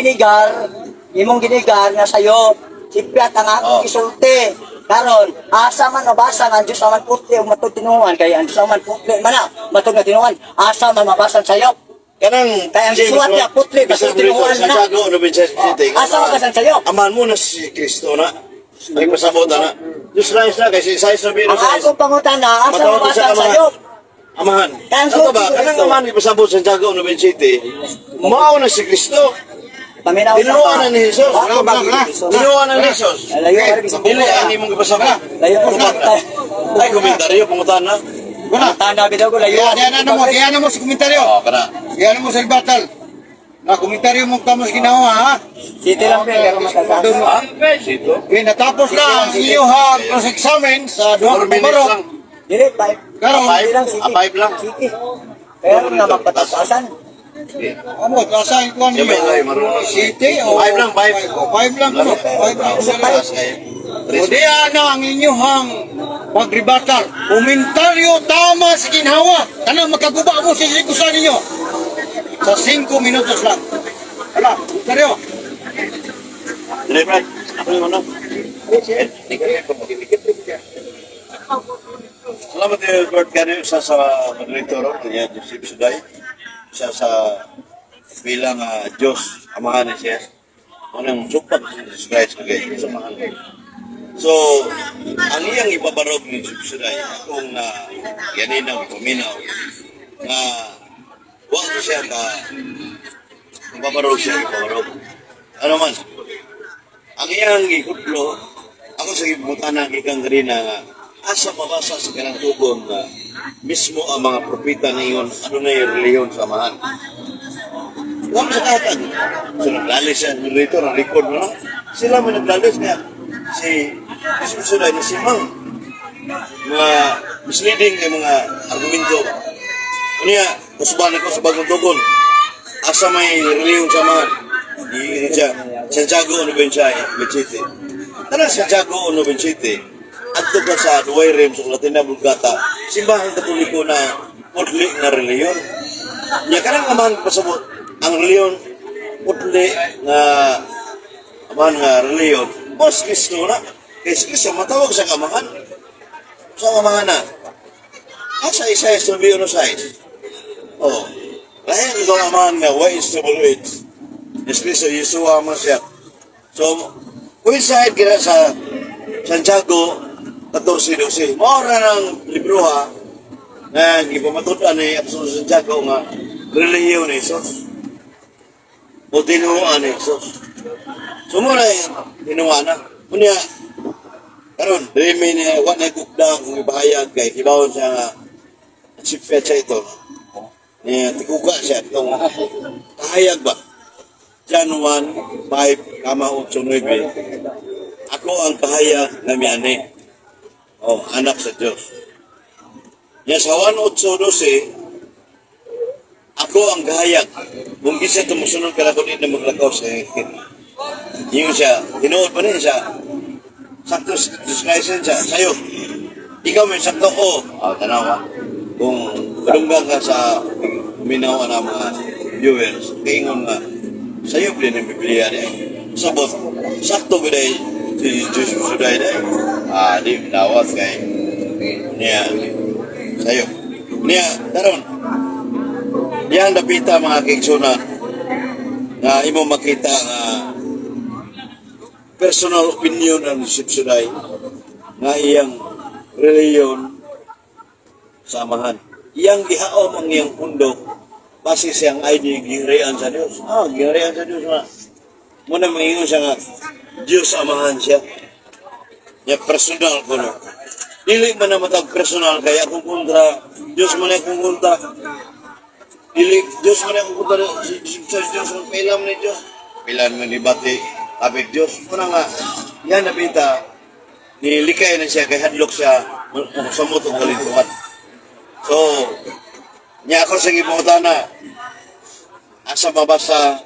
ginigar nga sayo, sipyat ang akong isulti. Karon, asa man mabasa nga ang Diyos Amahan putli o matod tinuhuan, kaya ang Diyos Amahan putli man na, matod na tinuhuan, asa man mabasa sayo. Kanang Kaya ang suwat niya, putli, basta tinuhuan mo na. Santiago 1:27. Asa mabasa sayo. Aman mo na si Kristo na. Ay pasabot na. Diyos lang isla kasi sa sabihin Ang sa akong pangutana, asa Matawag mabasa sa sayo. Amahan. Kang Ano ba? suwat si Kanang Kristo. aman ipasabot sa Santiago 1:27. Mao na si Kristo. Paminaw Tinuhuan na ni Jesus. Jesus. Tinuhuan na ni Jesus. Layo ka rin sa Dili ang imong ipasabot. Layo ko sa Ay komentaryo pangutan na. Tana bitaw ko layo. Diyan mo sa komentaryo. Oh, kana. Diyan mo sa batal. Na komentaryo mo kamos ginawa ha. City lang pero matasa. Ha? Sito. Okay, natapos na ang iyong cross-examine sa duha 4 ka minutes pabaro. lang. Dili five. Karon, Five lang. City. Kaya rin na magpatasasan. amo tasahin ko Siya may lahi marunong. City o 5 lang, 5. 5 lang. 5 lang. O di ana ang inyong pagribatal. Komentaryo tama sa ginhawa. Kanang makaguba mo sa sikusan ninyo. Sa 5 minutos lang. Hala, komentaryo. Ano yun, Brad? Ako yung ano? Salamat din, Lord Gano, isa sa moderator, niya, Joseph Suday. Isa sa bilang Diyos, amahan ni siya. Unang supat ni Jesus Christ, kagaya sa mahal. So, ang iyang ipabarog ni Joseph Suday, akong yaninaw, paminaw, na huwag siya ipabarog siya, ipabarog. Ano man, ang iyang ikutlo, ako sa ibutan ng ikang na asa mabasa sa kanang tugon na mismo ang mga propeta na iyon, ano na yung reliyon sa amahan. Huwag sa katag. So naglalis siya, dito ang record mo, no? Sila mo naglalis nga. Si Susunod na si Mang. Mga misleading ng mga argumento. Kanya, usbahan ko sa bagong tugon. Asa may reliyon sa amahan. Di siya. Santiago 9:27. Tanang Santiago 9:27. Adto ka sa Duwayrem sa Latina Bulgata, simbahan katoliko na putli na reliyon. Nya kanang amahan pasabot ang reliyon putli na amahan nga reliyon. Mas Kristo na. Kaya Kristo matawag sa amahan. Sa amahan na. Asa Isaias 9:6. Oh. Lahat ito ang amahan nga Y-H. Yes Kristo, Yeshua Mashiach. So, coincide kina sa Santiago 14:12. Maura ng libro ha, na ipamatutan ni Apostol Santiago nga relihiyon ni Jesus. O tinuan ni Jesus. So muna tinuan na. Kunya, karon remi ni wala na gugdang kung ibahayag kay kibawon siya nga si Pecha ito. Niya tikuga siya itong kahayag ba? John 1:5, 8-9. Ako ang kahayag na miyani. Oh, anak sa Diyos. Yan sa 1:8-12, ako ang gahayag. Kung isa tumusunod ka na kunin na maglakaw sa yung siya, tinuod pa rin siya. Sakto, discretion siya, sa'yo. Ikaw may sakto ko. Tanawa. Kung kadunggan ka sa uminawa ng mga viewers, kaingon nga, sa'yo din ang Biblia niya. Sabot, sakto ko dahil si Jesus sudah dahil. Di pinawat kay niya sa'yo. Niya, daron. Yan napita mga kiksunan na imo makita nga personal opinion ng Sipsuday nga iyang reliyon sa amahan. Iyang gihaom ang iyang pundok base siyang ID giharian sa Dios. Giharian sa Dios na. Muna mangingon siya nga Diyos amahan siya. Ya personal ko no. Dili man na matag personal kaya akong kontra. Diyos man akong kontra. Dili Diyos man akong kontra. Sa Diyos ang pilam ni Diyos. Pilan man ni bati. Abig Diyos. Muna nga. Yan nabita. Nilikay na siya kay hadlok siya. Samot ang kalintuan. So, niya ako sa gibutan na asa mabasa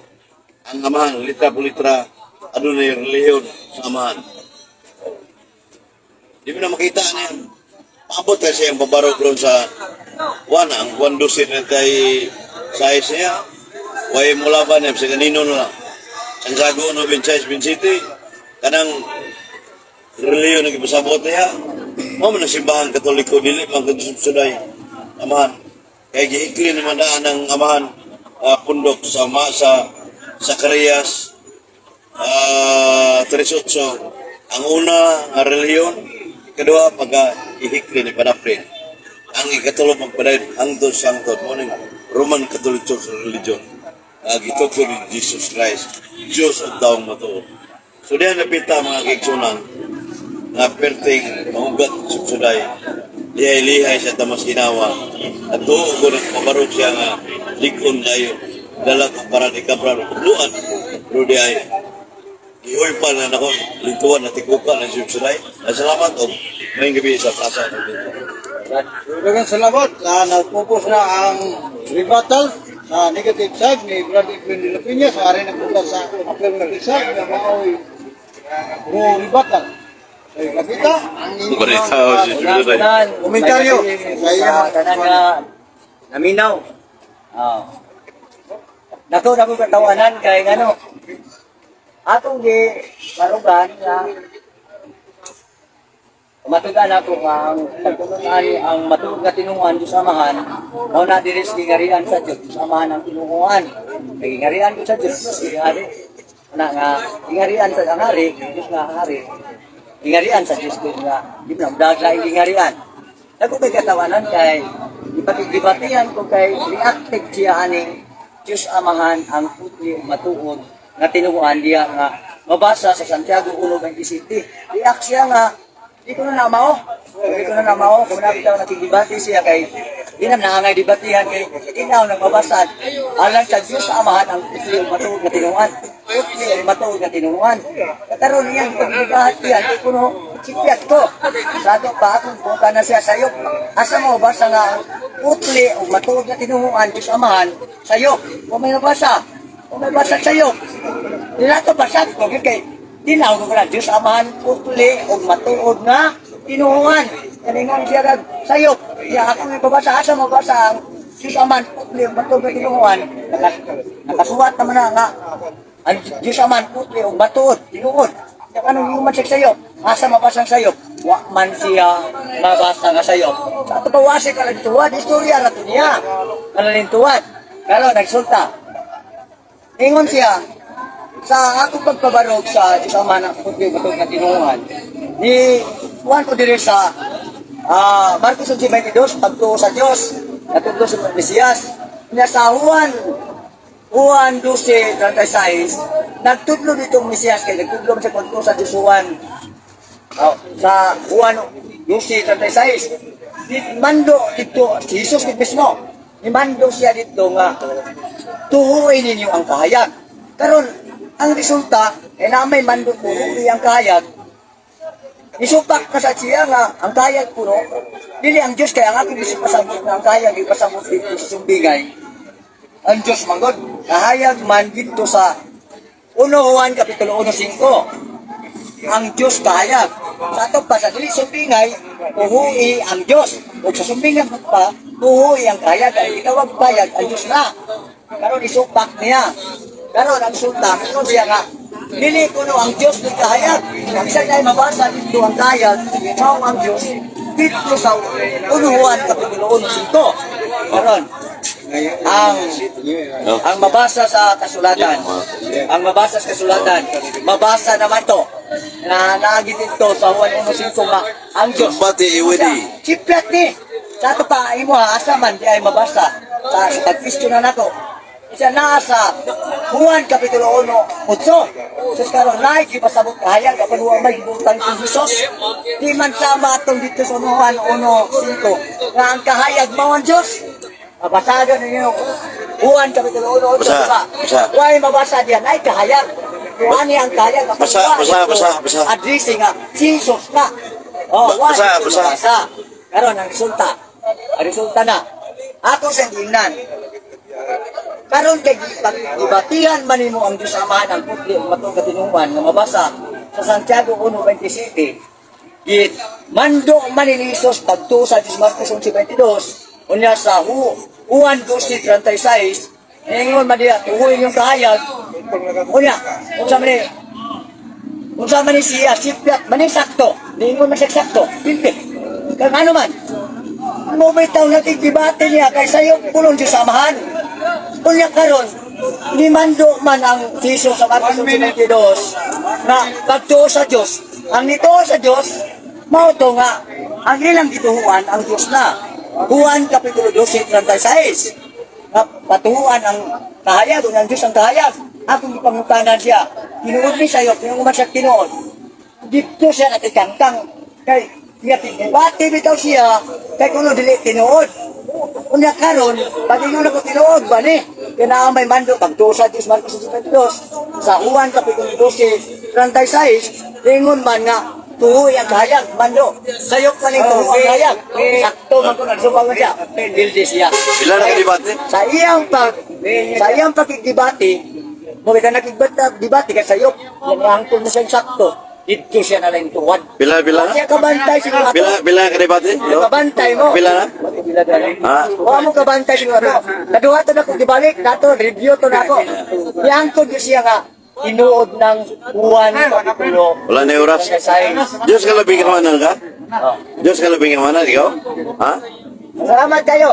ang amahan, litra po litra, ano na yung reliyon sa amahan. Di mo na makita na yan. Paabot na siya yung babarog doon sa ang 1:12 na tayo size niya. Huwag mo laban niya, sa kanino na lang. Santiago 9:27, kanang reliyon na ipasabot niya. Mga simbahan katoliko, dili mang kadusubsuday, amahan. Kaya giikli naman daan ng amahan, pundok sa Zacarias 3:8. Ang una nga reliyon, kedua pag-ihikli ni Panaprin. Ang ikatulo magpadayon hangtod sa hangtod mo ng Roman Catholic Church religion. Gitugtog ni Jesus Christ, Diyos ang taong matuod. So diyan napita mga kiksunan na perting mahugat subsuday, lihay-lihay siya tamas ginawa. At tuo ko ng mabarog siya nga likon kayo, dalag para di kabra luan. Pero di ay ihoy pa na ako, lintuan na tikuka ng subsuday. Salamat o ngayong gabi sa plaza. Daghang salamat na nagpupos na ang rebuttal sa negative side ni Brad Edwin de la Peña sa arin nagpunta sa affirmative side na maoy rebuttal. Kapita, ang komentaryo sa iyong naminaw. Nato na ko katawanan kay ano. atong gi marugan nga matugan ako nga ang pagtulungan ang matulog nga tinunguhan Diyos Amahan mao na diri sa gingarian sa Diyos Amahan ang tinunguhan gingarian ko sa Diyos gingari na nga gingarian sa angari Diyos nga angari gingarian sa Diyos nga di na dagla gingarian ako may katawanan kay ipakigibatihan ko kay reactive siya aning Diyos Amahan ang putli matuod nga tinunguhan diya nga mabasa sa Santiago 1:27 react siya nga Hindi ko na namao. Kung nakita ko nakikibati siya kay inam na angay dibatihan kay inaw nang mabasad. Alang sa Diyos sa Amahan ang putli matuod na tinunguhan. Putli matuod na tinunguhan. Kataroon niyang pagbigahat yan, kay kuno sipiat ko. Sa ato pa akong punta na siya sayo. Asa mo basa nga putli o matuod na tinunguhan Diyos Amahan sayo. Kung may nabasa, kung may basa sayo. Hindi na ito basag ko kay tinawag ko na Diyos Amahan putli o matuod nga tinunguhan. Kaningon siya kag sayop. Kaya ako may babasa asa mabasa ang Diyos Amahan putli o matuod nga tinunguhan. Nakasuwat naman na nga ang Diyos Amahan putli o matuod tinunguhan. Kaya anong human siya sayop? Asa mabasa ang sayop? Wa man siya mabasa nga sayop. Sa ito pawasi ka lang tuwad. Istorya rato niya. Kalaling tuwad. Pero nagsulta. Ingon siya sa akong pagpabarog sa Diyos Amahan ang putli matog na tinunguhan, ni Juan ko dire sa Marcos 11:22, pagtuo sa Diyos, natudlo sa Mesiyas, na sa Juan 12:36, nagtudlo ditong Mesiyas, kaya nagtudlo sa pagtuo sa Diyos Juan, sa Juan 12:36, mando dito, si Jesus mismo, imando siya dito nga, tuhuin ninyo ang kahayag. Karon ang resulta, na may mandok puno, ang kayag. Isupak na sa siya nga, ang kayag puno, dili ang Diyos, kaya ang aking isipasabot na ang kayag, ipasabot dito sa sumbigay. Ang Diyos manggod, kahayag man dito sa 1 Juan Kapitulo 1:5. Ang Diyos kahayag. Sa ito pa, sa dili sumbingay, tuhui ang Diyos. O sa sumbingay pa, tuhui ang kayag. Ang itawag kayag, ang Diyos na. Karon isupak niya. Karon ang sulta, kung siya nga, dili kuno ang Diyos ni kahayag. Ang isa niya mabasa dito ang kayag, mao ang Diyos, dito sa 1 Juan Kapitulo 1:5. Karon, ang mabasa sa kasulatan, mabasa naman to, na naagit ito sa Juan 1:5 nga, ang Diyos. Pati iwidi. Sipyat ni, sa ito pa, imo ha, asa man di ay mabasa, sa pag-question na nato, isa nasa Juan Kapitulo 1:8. Sus karon naik ipasabot kahayag apan wa may gibutan kung Jesus. Di man sama atong dito sa Juan 1:5 nga ang kahayag mao ang Dios. Basagan ninyo Juan Kapitulo 1:8 ba? Why mabasa diyan ay kahayag. Ani ang kahayag apan Basa. addressing nga Jesus na. Oh, basa. Karon ang resulta. Ang resulta na. Ako sa tingnan. Karon kay gibatihan man nimo ang Diyos Amahan ang putli ug matog nga tinunguhan nga mabasa sa Santiago 1:27. Git mando man ni Jesus pagtuo sa Marcos 11:22 unya sa Juan 12:36 ingon man diha tuhoy yung kahayag unya unsa man ni siya sipyat man ni sakto ningon man siya sakto pilpi kang ano man mo bitaw natin debate niya kay sayo pulong Diyos Amahan. Unya karon ni mando man ang Jesus sa Marcos 11:22 na pagtuo sa Dios. Ang nituo sa Dios mao to nga ang ilang gituhuan ang Dios na. Juan Kapitulo 12:36. Nga patuhuan ang kahayag ng Dios ang kahayag. Akong ipangutanan siya. Tinuod ni sayo kung umasak tinuod. Dito siya natikangkang kay pati bitaw siya kay kuno dili tinuod. Unya karon pag ingon ako tinuod ba ni kaya may mando pagtuo sa Diyos Marcos 11:22 sa Juan Kapitulo 12:36 ingon man nga tuhoy ang kahayag mando sayop man ning tuhoy ang kahayag sakto man ko nagsubang siya dildi siya Pila na debate? sa iyang pagdibati mo kita nakigdibati kay sayop yang angkol na siya sakto dito siya na lang tuwad. Pila na? Siya kabantay siguro ato. Pila ka debate? Kabantay mo. Pila na? Pila dali. Ha? O mo kabantay siguro ato. Naduha to na ko gibalik nato review to nako. Yang ko siya nga tinuod ng Juan Kapitulo. Wala na yung oras. Diyos ka labing kamanan ka? Diyos ka labing kamanan, ikaw? Ha? Salamat kayo.